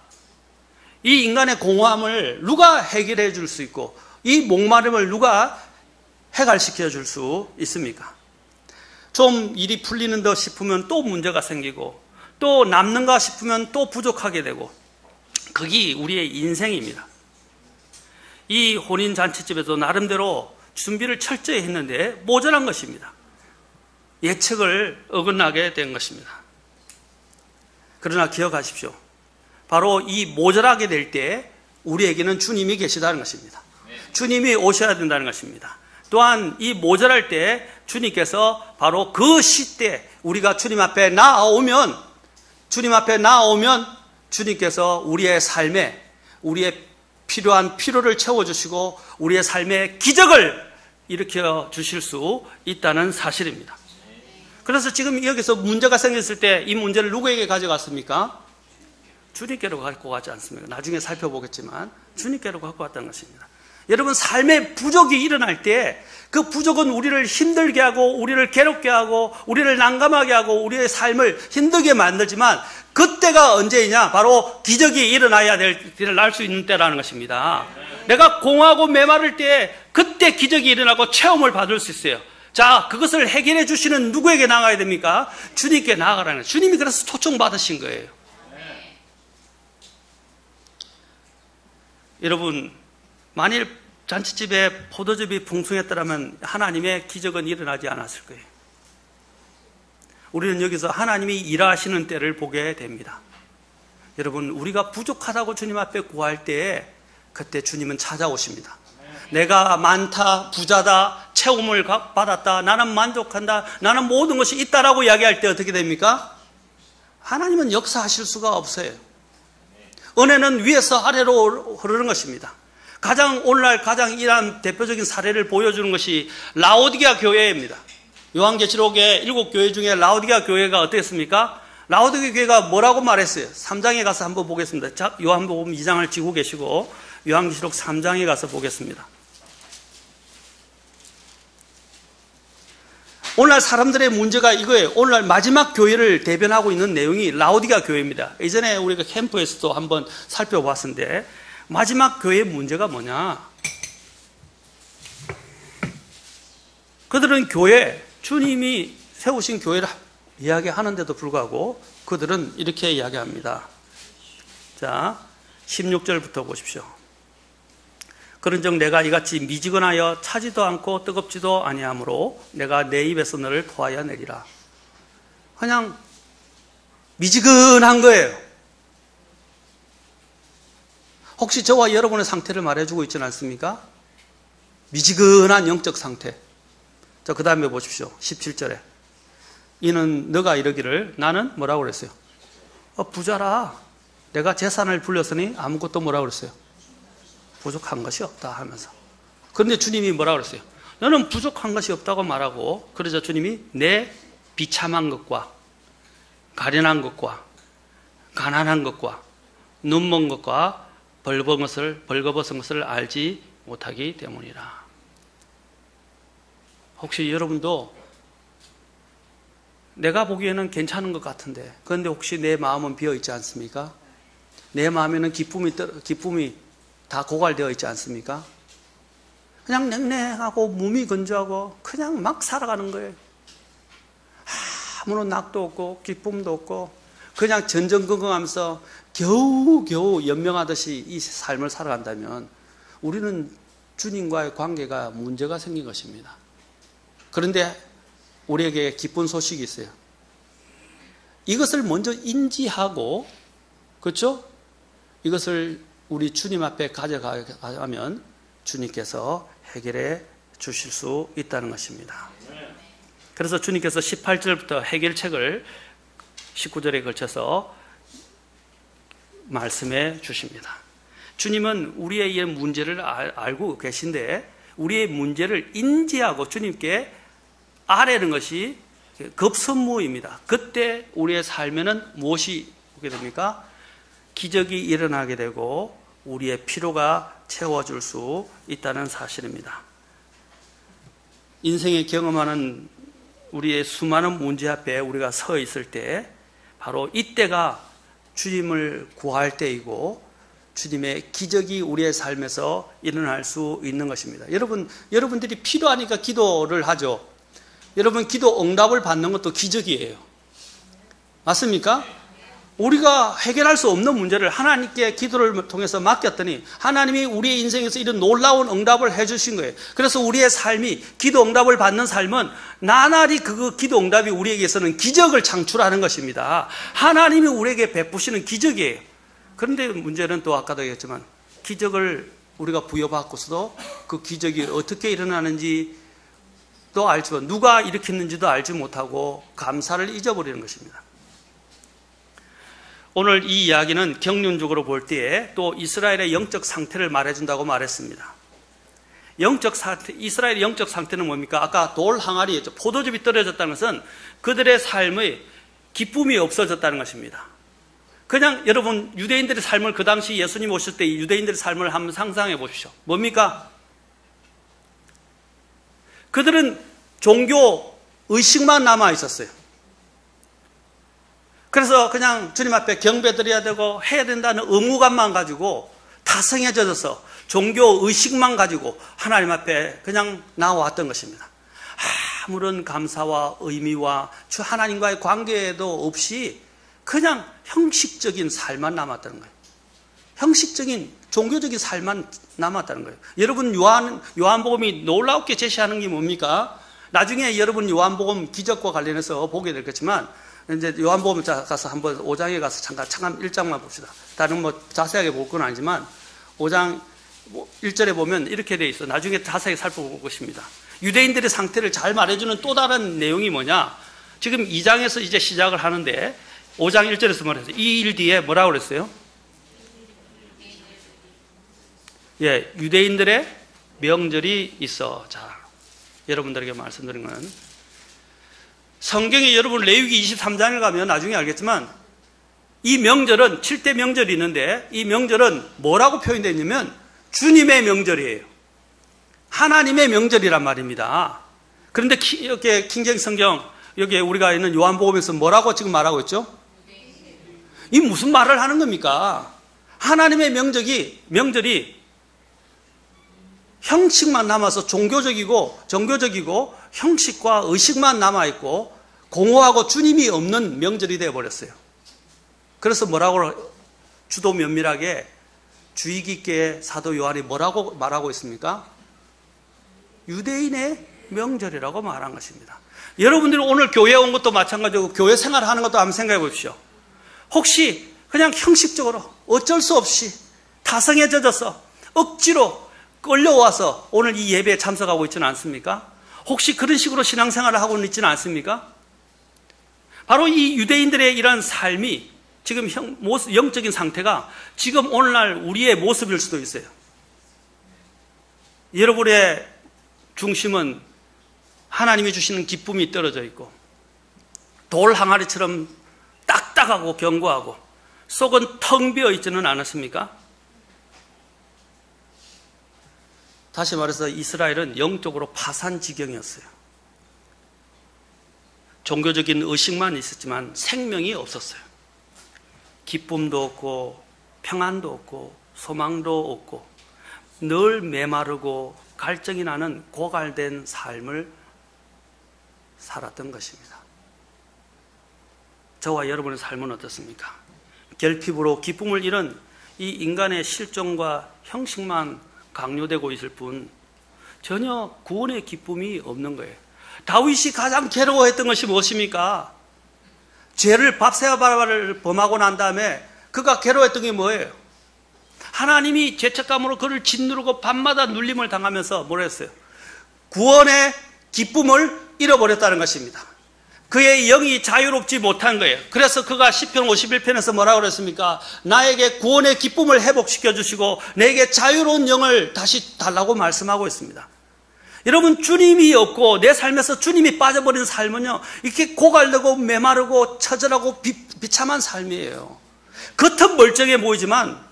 이 인간의 공허함을 누가 해결해 줄 수 있고 이 목마름을 누가 해결시켜 줄 수 있습니까? 좀 일이 풀리는 듯 싶으면 또 문제가 생기고 또 남는가 싶으면 또 부족하게 되고, 그게 우리의 인생입니다. 이 혼인잔치집에도 나름대로 준비를 철저히 했는데 모자란 것입니다. 예측을 어긋나게 된 것입니다. 그러나 기억하십시오. 바로 이 모자라게 될 때 우리에게는 주님이 계시다는 것입니다. 주님이 오셔야 된다는 것입니다. 또한 이 모자랄 때 주님께서 바로 그 시대 우리가 주님 앞에 나아오면 주님께서 우리의 삶에 우리의 필요한 필요를 채워주시고 우리의 삶에 기적을 일으켜 주실 수 있다는 사실입니다. 그래서 지금 여기서 문제가 생겼을 때 이 문제를 누구에게 가져갔습니까? 주님께로 갖고 가지 않습니까? 나중에 살펴보겠지만 주님께로 갖고 왔다는 것입니다. 여러분, 삶의 부족이 일어날 때 그 부족은 우리를 힘들게 하고 우리를 괴롭게 하고 우리를 난감하게 하고 우리의 삶을 힘들게 만들지만 그때가 언제이냐? 바로 기적이 일어날 수 있는 때라는 것입니다. 내가 공허하고 메마를 때 그때 기적이 일어나고 체험을 받을 수 있어요. 자, 그것을 해결해 주시는 누구에게 나가야 됩니까? 주님께 나아가라는 거예요. 주님이 그래서 초청받으신 거예요. 여러분, 만일 잔치집에 포도즙이 풍성했더라면 하나님의 기적은 일어나지 않았을 거예요. 우리는 여기서 하나님이 일하시는 때를 보게 됩니다. 여러분, 우리가 부족하다고 주님 앞에 구할 때 그때 주님은 찾아오십니다. 내가 많다, 부자다, 체험을 받았다, 나는 만족한다, 나는 모든 것이 있다라고 이야기할 때 어떻게 됩니까? 하나님은 역사하실 수가 없어요. 은혜는 위에서 아래로 흐르는 것입니다. 오늘날 가장 이러한 대표적인 사례를 보여주는 것이 라오디게아 교회입니다. 요한계시록의 7교회 중에 라오디게아 교회가 어땠습니까? 라오디게아 교회가 뭐라고 말했어요? 3장에 가서 한번 보겠습니다. 자, 요한복음 2장을 지고 계시고 요한계시록 3장에 가서 보겠습니다. 오늘날 사람들의 문제가 이거예요. 오늘날 마지막 교회를 대변하고 있는 내용이 라오디게아 교회입니다. 이전에 우리가 캠프에서도 한번 살펴봤는데 마지막 교회의 문제가 뭐냐? 그들은 교회, 주님이 세우신 교회를 이야기하는데도 불구하고 그들은 이렇게 이야기합니다. 자, 16절부터 보십시오. 그런즉 내가 이같이 미지근하여 차지도 않고 뜨겁지도 아니하므로 내가 내 입에서 너를 토하여 내리라. 그냥 미지근한 거예요. 혹시 저와 여러분의 상태를 말해주고 있지는 않습니까? 미지근한 영적 상태. 자, 그 다음에 보십시오. 17절에 이는 너가 이러기를 나는 뭐라고 그랬어요? 부자라. 내가 재산을 불렸으니 아무것도 뭐라고 그랬어요? 부족한 것이 없다 하면서. 그런데 주님이 뭐라고 그랬어요? 너는 부족한 것이 없다고 말하고, 그러자 주님이 내 비참한 것과 가련한 것과 가난한 것과 눈먼 것과 벌거벗은 것을 알지 못하기 때문이라. 혹시 여러분도 내가 보기에는 괜찮은 것 같은데, 그런데 혹시 내 마음은 비어 있지 않습니까? 내 마음에는 기쁨이 다 고갈되어 있지 않습니까? 그냥 냉랭하고 몸이 건조하고 그냥 막 살아가는 거예요. 아무런 낙도 없고 기쁨도 없고 그냥 전전긍긍하면서 겨우겨우 연명하듯이 이 삶을 살아간다면 우리는 주님과의 관계가 문제가 생긴 것입니다. 그런데 우리에게 기쁜 소식이 있어요. 이것을 먼저 인지하고, 그렇죠? 이것을 우리 주님 앞에 가져가면 주님께서 해결해 주실 수 있다는 것입니다. 그래서 주님께서 18절부터 해결책을 19절에 걸쳐서 말씀해 주십니다. 주님은 우리의 문제를 알고 계신데 우리의 문제를 인지하고 주님께 아뢰는 것이 급선무입니다. 그때 우리의 삶에는 무엇이 오게 됩니까? 기적이 일어나게 되고 우리의 필요가 채워줄 수 있다는 사실입니다. 인생에 경험하는 우리의 수많은 문제 앞에 우리가 서 있을 때 바로 이때가 주님을 구할 때이고 주님의 기적이 우리의 삶에서 일어날 수 있는 것입니다. 여러분들이 필요하니까 기도를 하죠. 여러분, 기도 응답을 받는 것도 기적이에요. 맞습니까? 우리가 해결할 수 없는 문제를 하나님께 기도를 통해서 맡겼더니 하나님이 우리의 인생에서 이런 놀라운 응답을 해주신 거예요. 그래서 우리의 삶이 기도 응답을 받는 삶은 나날이 그 기도 응답이 우리에게서는 기적을 창출하는 것입니다. 하나님이 우리에게 베푸시는 기적이에요. 그런데 문제는 또 아까도 얘기했지만 기적을 우리가 부여받고서도 그 기적이 어떻게 일어나는지 또 알지만 누가 일으켰는지도 알지 못하고 감사를 잊어버리는 것입니다. 오늘 이 이야기는 경륜적으로 볼 때에 또 이스라엘의 영적 상태를 말해준다고 말했습니다. 이스라엘의 영적 상태는 뭡니까? 아까 돌 항아리였죠. 포도즙이 떨어졌다는 것은 그들의 삶의 기쁨이 없어졌다는 것입니다. 그냥 여러분 유대인들의 삶을 그 당시 예수님 오실 때 유대인들의 삶을 한번 상상해 보십시오. 뭡니까? 그들은 종교 의식만 남아 있었어요. 그래서 그냥 주님 앞에 경배드려야 되고 해야 된다는 의무감만 가지고 타성해져서 종교 의식만 가지고 하나님 앞에 그냥 나와왔던 것입니다. 아무런 감사와 의미와 주 하나님과의 관계도 없이 그냥 형식적인 삶만 남았다는 거예요. 형식적인 종교적인 삶만 남았다는 거예요. 여러분 요한복음이 놀랍게 제시하는 게 뭡니까? 나중에 여러분 요한복음 기적과 관련해서 보게 되겠지만 이제 요한복음 가서 한번 5장에 가서 잠깐 1장만 봅시다. 다른 자세하게 볼 건 아니지만 5장 1절에 보면 이렇게 돼 있어. 나중에 자세히 살펴볼 것입니다. 유대인들의 상태를 잘 말해주는 또 다른 내용이 뭐냐? 지금 2장에서 이제 시작을 하는데 5장 1절에서 말했어요. 이 일 뒤에 뭐라고 그랬어요? 예, 유대인들의 명절이 있어. 자, 여러분들에게 말씀드린 건 성경에 여러분 레위기 23장에 가면 나중에 알겠지만 이 명절은 7대 명절이 있는데 이 명절은 뭐라고 표현되어 있냐면 주님의 명절이에요. 하나님의 명절이란 말입니다. 그런데 이렇게 킹제임 성경 여기 우리가 있는 요한복음에서 뭐라고 지금 말하고 있죠? 이 무슨 말을 하는 겁니까? 하나님의 명절이 형식만 남아서 종교적이고 정교적이고 형식과 의식만 남아있고 공허하고 주님이 없는 명절이 되어버렸어요. 그래서 뭐라고 주도 면밀하게 주의 깊게 사도 요한이 뭐라고 말하고 있습니까? 유대인의 명절이라고 말한 것입니다. 여러분들이 오늘 교회에 온 것도 마찬가지고 교회 생활하는 것도 한번 생각해 보십시오. 혹시 그냥 형식적으로 어쩔 수 없이 타성에 젖어서 억지로 끌려와서 오늘 이 예배에 참석하고 있지는 않습니까? 혹시 그런 식으로 신앙생활을 하고 있지는 않습니까? 바로 이 유대인들의 이런 삶이 지금 영적인 상태가 지금 오늘날 우리의 모습일 수도 있어요. 여러분의 중심은 하나님이 주시는 기쁨이 떨어져 있고 돌 항아리처럼 딱딱하고 견고하고 속은 텅 비어 있지는 않았습니까? 다시 말해서 이스라엘은 영적으로 파산 지경이었어요. 종교적인 의식만 있었지만 생명이 없었어요. 기쁨도 없고 평안도 없고 소망도 없고 늘 메마르고 갈증이 나는 고갈된 삶을 살았던 것입니다. 저와 여러분의 삶은 어떻습니까? 결핍으로 기쁨을 잃은 이 인간의 실종과 형식만 강요되고 있을 뿐 전혀 구원의 기쁨이 없는 거예요. 다윗이 가장 괴로워했던 것이 무엇입니까? 죄를 밥세바를 범하고 난 다음에 그가 괴로워했던 게 뭐예요? 하나님이 죄책감으로 그를 짓누르고 밤마다 눌림을 당하면서 뭐라 했어요? 구원의 기쁨을 잃어버렸다는 것입니다. 그의 영이 자유롭지 못한 거예요. 그래서 그가 시편 51편에서 뭐라고 그랬습니까? 나에게 구원의 기쁨을 회복시켜 주시고 내게 자유로운 영을 다시 달라고 말씀하고 있습니다. 여러분, 주님이 없고 내 삶에서 주님이 빠져버린 삶은요, 이렇게 고갈되고 메마르고 처절하고 비참한 삶이에요. 겉은 멀쩡해 보이지만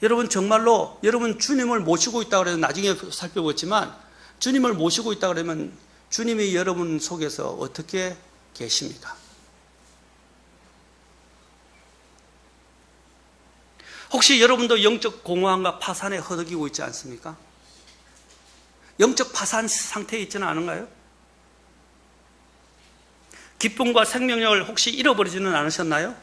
여러분 정말로 여러분 주님을 모시고 있다 그래서 나중에 살펴보겠지만 주님을 모시고 있다 그러면 주님이 여러분 속에서 어떻게 계십니까? 혹시 여러분도 영적 공허함과 파산에 허덕이고 있지 않습니까? 영적 파산 상태에 있지는 않은가요? 기쁨과 생명력을 혹시 잃어버리지는 않으셨나요?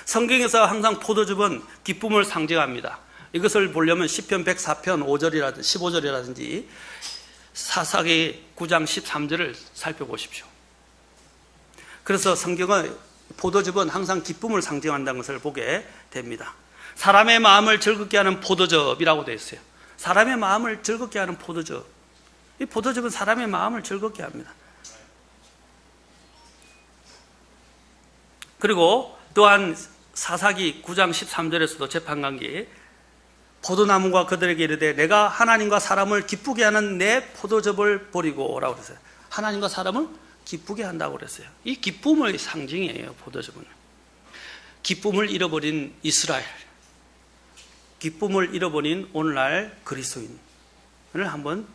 성경에서 항상 포도즙은 기쁨을 상징합니다. 이것을 보려면 시편 104편 5절이라든지 15절이라든지 사사기 9장 13절을 살펴보십시오. 그래서 성경은 포도즙은 항상 기쁨을 상징한다는 것을 보게 됩니다. 사람의 마음을 즐겁게 하는 포도즙이라고 되어 있어요. 사람의 마음을 즐겁게 하는 포도즙. 이 포도즙은 사람의 마음을 즐겁게 합니다. 그리고 또한 사사기 9장 13절에서도 재판관기 포도나무가 그들에게 이르되 내가 하나님과 사람을 기쁘게 하는 내 포도즙을 버리고 라고 그랬어요. 하나님과 사람을 기쁘게 한다고 그랬어요. 이 기쁨의 상징이에요. 포도즙은 기쁨을 잃어버린 이스라엘, 기쁨을 잃어버린 오늘날 그리스도인을 한번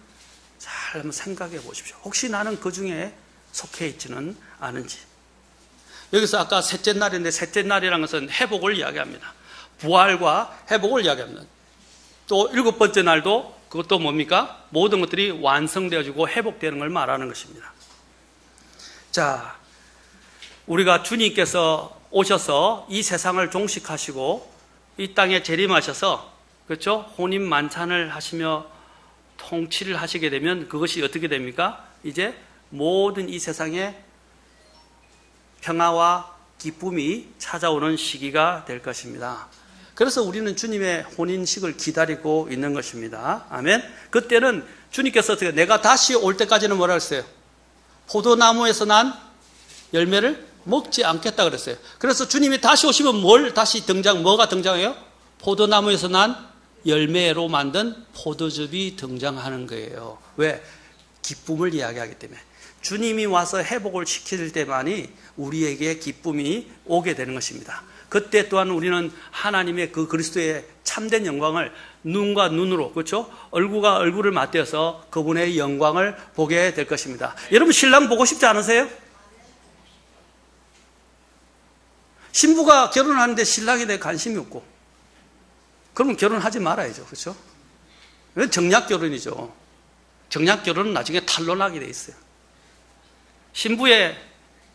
생각해 보십시오. 혹시 나는 그 중에 속해 있지는 않은지. 여기서 아까 셋째 날인데 셋째 날이라는 것은 회복을 이야기합니다. 부활과 회복을 이야기합니다. 또 일곱 번째 날도 그것도 뭡니까? 모든 것들이 완성되어지고 회복되는 걸 말하는 것입니다. 자, 우리가 주님께서 오셔서 이 세상을 종식하시고 이 땅에 재림하셔서 그렇죠? 혼인 만찬을 하시며 통치를 하시게 되면 그것이 어떻게 됩니까? 이제 모든 이 세상에 평화와 기쁨이 찾아오는 시기가 될 것입니다. 그래서 우리는 주님의 혼인식을 기다리고 있는 것입니다. 아멘. 그때는 주님께서 어떻게 내가 다시 올 때까지는 뭐라 그랬어요? 포도나무에서 난 열매를 먹지 않겠다 그랬어요. 그래서 주님이 다시 오시면 뭐가 등장해요? 포도나무에서 난 열매로 만든 포도즙이 등장하는 거예요. 왜? 기쁨을 이야기하기 때문에. 주님이 와서 회복을 시킬 때만이 우리에게 기쁨이 오게 되는 것입니다. 그때 또한 우리는 하나님의 그 그리스도의 참된 영광을 눈과 눈으로, 그렇죠? 얼굴과 얼굴을 맞대어서 그분의 영광을 보게 될 것입니다. 여러분 신랑 보고 싶지 않으세요? 신부가 결혼하는데 신랑에 대해 관심이 없고, 그러면 결혼하지 말아야죠. 그렇죠? 정략 결혼이죠. 정략 결혼은 나중에 탄로나게 돼 있어요. 신부의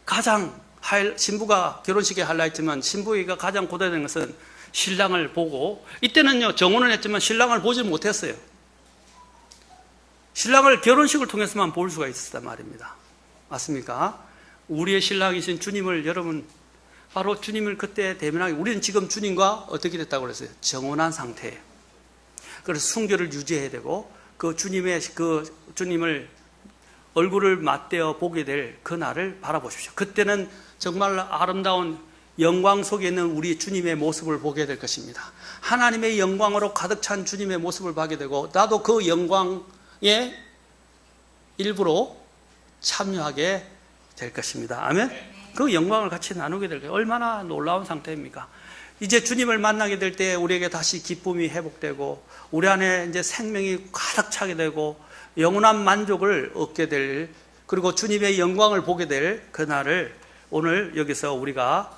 가장 신부가 결혼식에 할라 했지만 신부가 가장 고대된 것은 신랑을 보고, 이때는요 정혼을 했지만 신랑을 보지 못했어요. 신랑을 결혼식을 통해서만 볼 수가 있었단 말입니다. 맞습니까? 우리의 신랑이신 주님을, 여러분 바로 주님을 그때 대면하기, 우리는 지금 주님과 어떻게 됐다고 그랬어요? 정혼한 상태예요. 그래서 순결을 유지해야 되고, 그 주님을 얼굴을 맞대어 보게 될 그 날을 바라보십시오. 그때는 정말 아름다운 영광 속에 있는 우리 주님의 모습을 보게 될 것입니다. 하나님의 영광으로 가득 찬 주님의 모습을 보게 되고, 나도 그 영광의 일부로 참여하게 될 것입니다. 아멘? 그 영광을 같이 나누게 될 거예요. 얼마나 놀라운 상태입니까? 이제 주님을 만나게 될 때 우리에게 다시 기쁨이 회복되고, 우리 안에 이제 생명이 가득 차게 되고, 영원한 만족을 얻게 될, 그리고 주님의 영광을 보게 될 그날을 오늘 여기서 우리가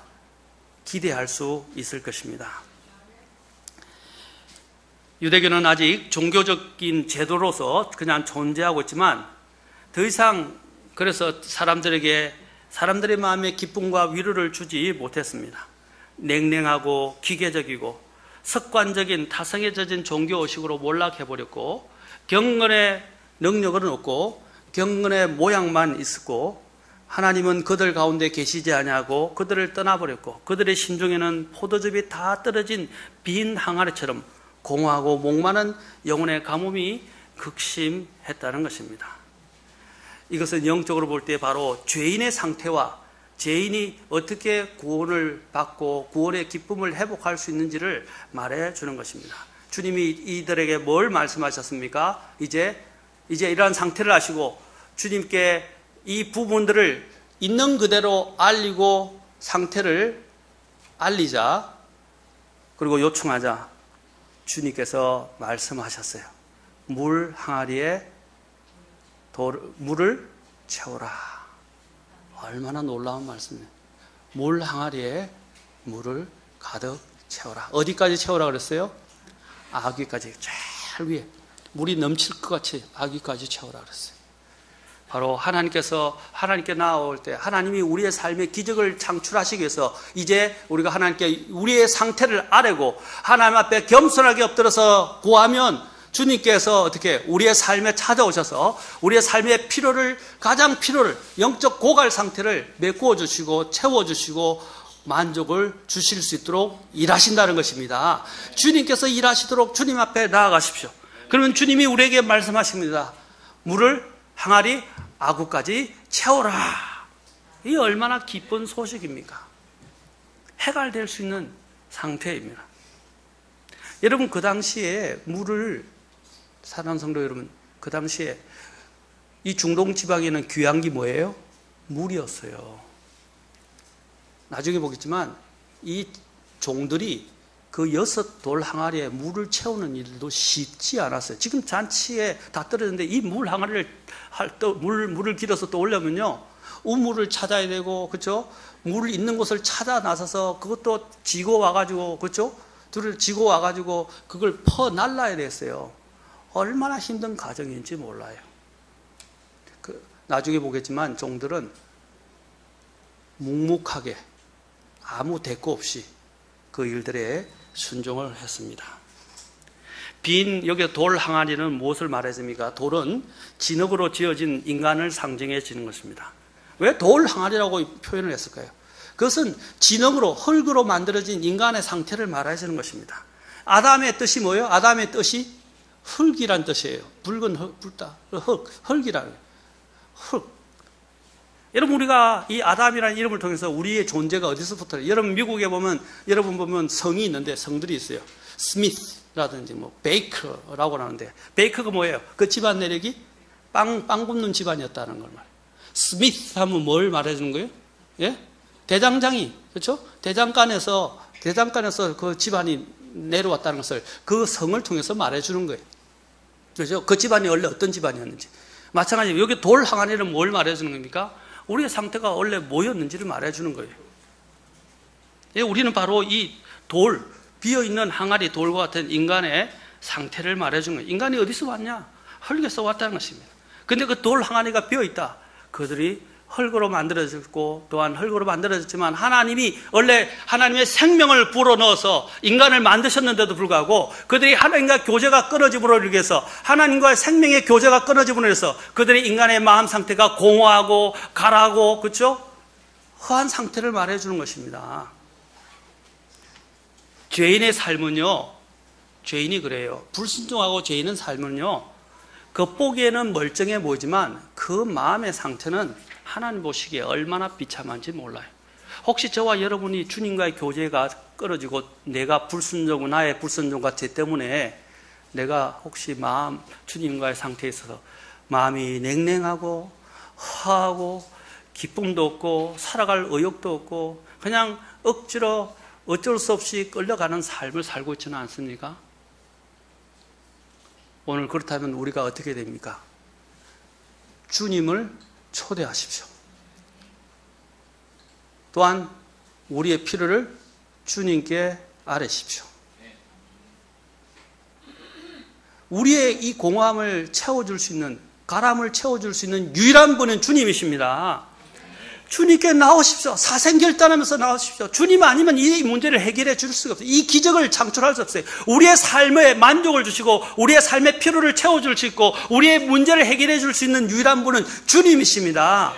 기대할 수 있을 것입니다. 유대교는 아직 종교적인 제도로서 그냥 존재하고 있지만, 더 이상 그래서 사람들의 마음에 기쁨과 위로를 주지 못했습니다. 냉랭하고 기계적이고 습관적인 타성에 젖은 종교의식으로 몰락해버렸고, 경건의 능력은 없고 경건의 모양만 있었고, 하나님은 그들 가운데 계시지 아니하고 그들을 떠나버렸고, 그들의 심중에는 포도즙이 다 떨어진 빈 항아리처럼 공허하고 목마른 영혼의 가뭄이 극심했다는 것입니다. 이것은 영적으로 볼 때 바로 죄인의 상태와 죄인이 어떻게 구원을 받고 구원의 기쁨을 회복할 수 있는지를 말해주는 것입니다. 주님이 이들에게 뭘 말씀하셨습니까? 이제 이러한 상태를 아시고 주님께 이 부분들을 있는 그대로 알리고 상태를 알리자, 그리고 요청하자 주님께서 말씀하셨어요. 물 항아리에 물을 채우라. 얼마나 놀라운 말씀이에요. 물 항아리에 물을 가득 채우라. 어디까지 채우라 그랬어요? 아귀까지, 제일 위에 물이 넘칠 것 같이 아귀까지 채우라 그랬어요. 바로 하나님께 나아올 때 하나님이 우리의 삶에 기적을 창출하시기 위해서 이제 우리가 하나님께 우리의 상태를 아뢰고 하나님 앞에 겸손하게 엎드려서 구하면 주님께서 어떻게 우리의 삶에 찾아오셔서 우리의 삶의 가장 필요를, 영적 고갈 상태를 메꾸어 주시고 채워 주시고 만족을 주실 수 있도록 일하신다는 것입니다. 주님께서 일하시도록 주님 앞에 나아가십시오. 그러면 주님이 우리에게 말씀하십니다. 물을 항아리 아구까지 채워라. 이 얼마나 기쁜 소식입니까? 해갈될 수 있는 상태입니다. 여러분, 그 당시에 사랑하는 성도 여러분, 그 당시에 이 중동 지방에는 귀한 게 뭐예요? 물이었어요. 나중에 보겠지만 이 종들이 그 6돌 항아리에 물을 채우는 일도 쉽지 않았어요. 지금 잔치에 다 떨어졌는데 이 물 항아리를 물을 길어서 또 올려면요, 우물을 찾아야 되고, 그렇죠? 물 있는 곳을 찾아 나서서 그것도 지고 와가지고, 그렇죠? 둘을 지고 와가지고 그걸 퍼 날라야 됐어요. 얼마나 힘든 과정인지 몰라요. 나중에 보겠지만 종들은 묵묵하게 아무 대꾸 없이 그 일들에 순종을 했습니다. 여기 돌 항아리는 무엇을 말했습니까? 돌은 진흙으로 지어진 인간을 상징해 지는 것입니다. 왜 돌 항아리라고 표현을 했을까요? 그것은 진흙으로, 흙으로 만들어진 인간의 상태를 말해주는 것입니다. 아담의 뜻이 뭐예요? 아담의 뜻이 흙이란 뜻이에요. 붉은 흙, 흙이라는 거예요. 흙. 여러분, 우리가 이 아담이라는 이름을 통해서 우리의 존재가 어디서부터, 여러분 미국에 보면, 여러분 보면 성이 있는데 성들이 있어요. 스미스라든지 뭐 베이커라고 하는데, 베이커가 뭐예요? 그 집안 내력이 빵 굽는 집안이었다는 걸 말해요. 스미스 하면 뭘 말해주는 거예요? 예? 대장장이, 그렇죠? 대장간에서 그 집안이 내려왔다는 것을 그 성을 통해서 말해주는 거예요. 그렇죠? 그 집안이 원래 어떤 집안이었는지. 마찬가지로 여기 돌 항아리는 뭘 말해주는 겁니까? 우리의 상태가 원래 뭐였는지를 말해주는 거예요. 예, 우리는 바로 이 돌, 비어있는 항아리 돌과 같은 인간의 상태를 말해주는 거예요. 인간이 어디서 왔냐? 흙에서 왔다는 것입니다. 근데 그 돌 항아리가 비어있다. 그들이 흙으로 만들어졌고, 또한 흙으로 만들어졌지만 하나님이 원래 하나님의 생명을 불어넣어서 인간을 만드셨는데도 불구하고 그들이 하나님과 교제가 끊어짐으로 인해서, 하나님과의 생명의 교제가 끊어짐으로 인해서 그들이 인간의 마음 상태가 공허하고 가라고, 그렇죠? 허한 상태를 말해주는 것입니다. 죄인의 삶은요, 죄인이 그래요. 불순종하고 죄인의 삶은요, 겉보기에는 멀쩡해 보이지만 그 마음의 상태는 하나님 보시기에 얼마나 비참한지 몰라요. 혹시 저와 여러분이 주님과의 교제가 끊어지고 내가 불순종, 나의 불순종과 죄 때문에 내가 혹시 주님과의 상태에 있어서 마음이 냉랭하고 허하고 기쁨도 없고 살아갈 의욕도 없고 그냥 억지로 어쩔 수 없이 끌려가는 삶을 살고 있지는 않습니까? 오늘 그렇다면 우리가 어떻게 됩니까? 주님을 초대하십시오. 또한 우리의 필요를 주님께 아뢰십시오. 우리의 이 공허함을 채워줄 수 있는, 가람을 채워줄 수 있는 유일한 분은 주님이십니다. 주님께 나오십시오. 사생결단하면서 나오십시오. 주님 아니면 이 문제를 해결해 줄 수가 없어요. 이 기적을 창출할 수 없어요. 우리의 삶에 만족을 주시고 우리의 삶의 필요를 채워줄 수 있고 우리의 문제를 해결해 줄 수 있는 유일한 분은 주님이십니다.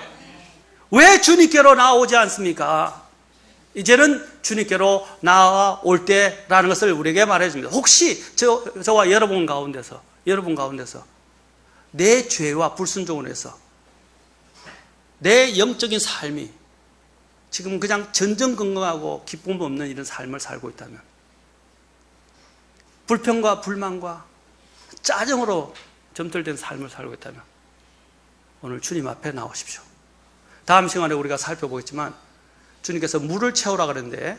왜 주님께로 나오지 않습니까? 이제는 주님께로 나아올 때라는 것을 우리에게 말해줍니다. 혹시 저와 여러분 가운데서 내 죄와 불순종을 해서 내 영적인 삶이 지금 그냥 전전긍긍하고 기쁨 없는 이런 삶을 살고 있다면, 불평과 불만과 짜증으로 점철된 삶을 살고 있다면 오늘 주님 앞에 나오십시오. 다음 시간에 우리가 살펴보겠지만 주님께서 물을 채우라 그랬는데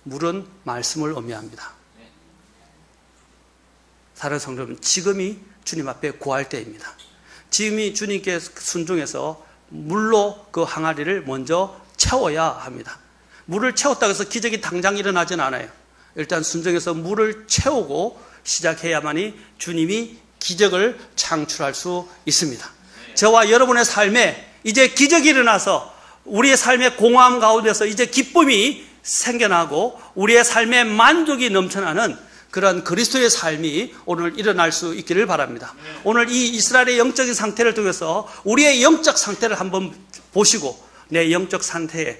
물은 말씀을 의미합니다. 사랑하는 성도 여러분, 지금이 주님 앞에 구할 때입니다. 지금이 주님께 순종해서 물로 그 항아리를 먼저 채워야 합니다. 물을 채웠다고 해서 기적이 당장 일어나진 않아요. 일단 순종해서 물을 채우고 시작해야만이 주님이 기적을 창출할 수 있습니다. 저와 여러분의 삶에 이제 기적이 일어나서 우리의 삶의 공허함 가운데서 이제 기쁨이 생겨나고 우리의 삶의 만족이 넘쳐나는 그런 그리스도의 삶이 오늘 일어날 수 있기를 바랍니다. 오늘 이 이스라엘의 영적인 상태를 통해서 우리의 영적 상태를 한번 보시고 내 영적 상태의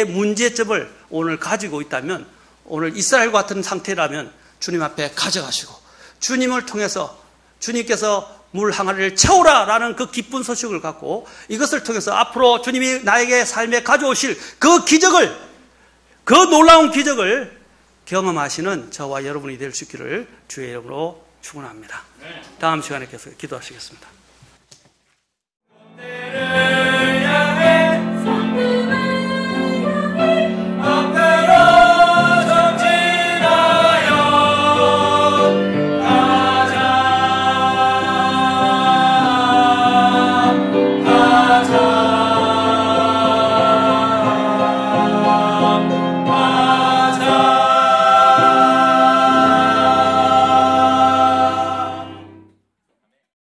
문제점을 오늘 가지고 있다면, 오늘 이스라엘과 같은 상태라면 주님 앞에 가져가시고 주님을 통해서 주님께서 물 항아리를 채우라라는 그 기쁜 소식을 갖고 이것을 통해서 앞으로 주님이 나에게 삶에 가져오실 그 기적을, 그 놀라운 기적을 경험하시는 저와 여러분이 될 수 있기를 주의 이름으로 축원합니다. 다음 시간에 계속 기도하시겠습니다.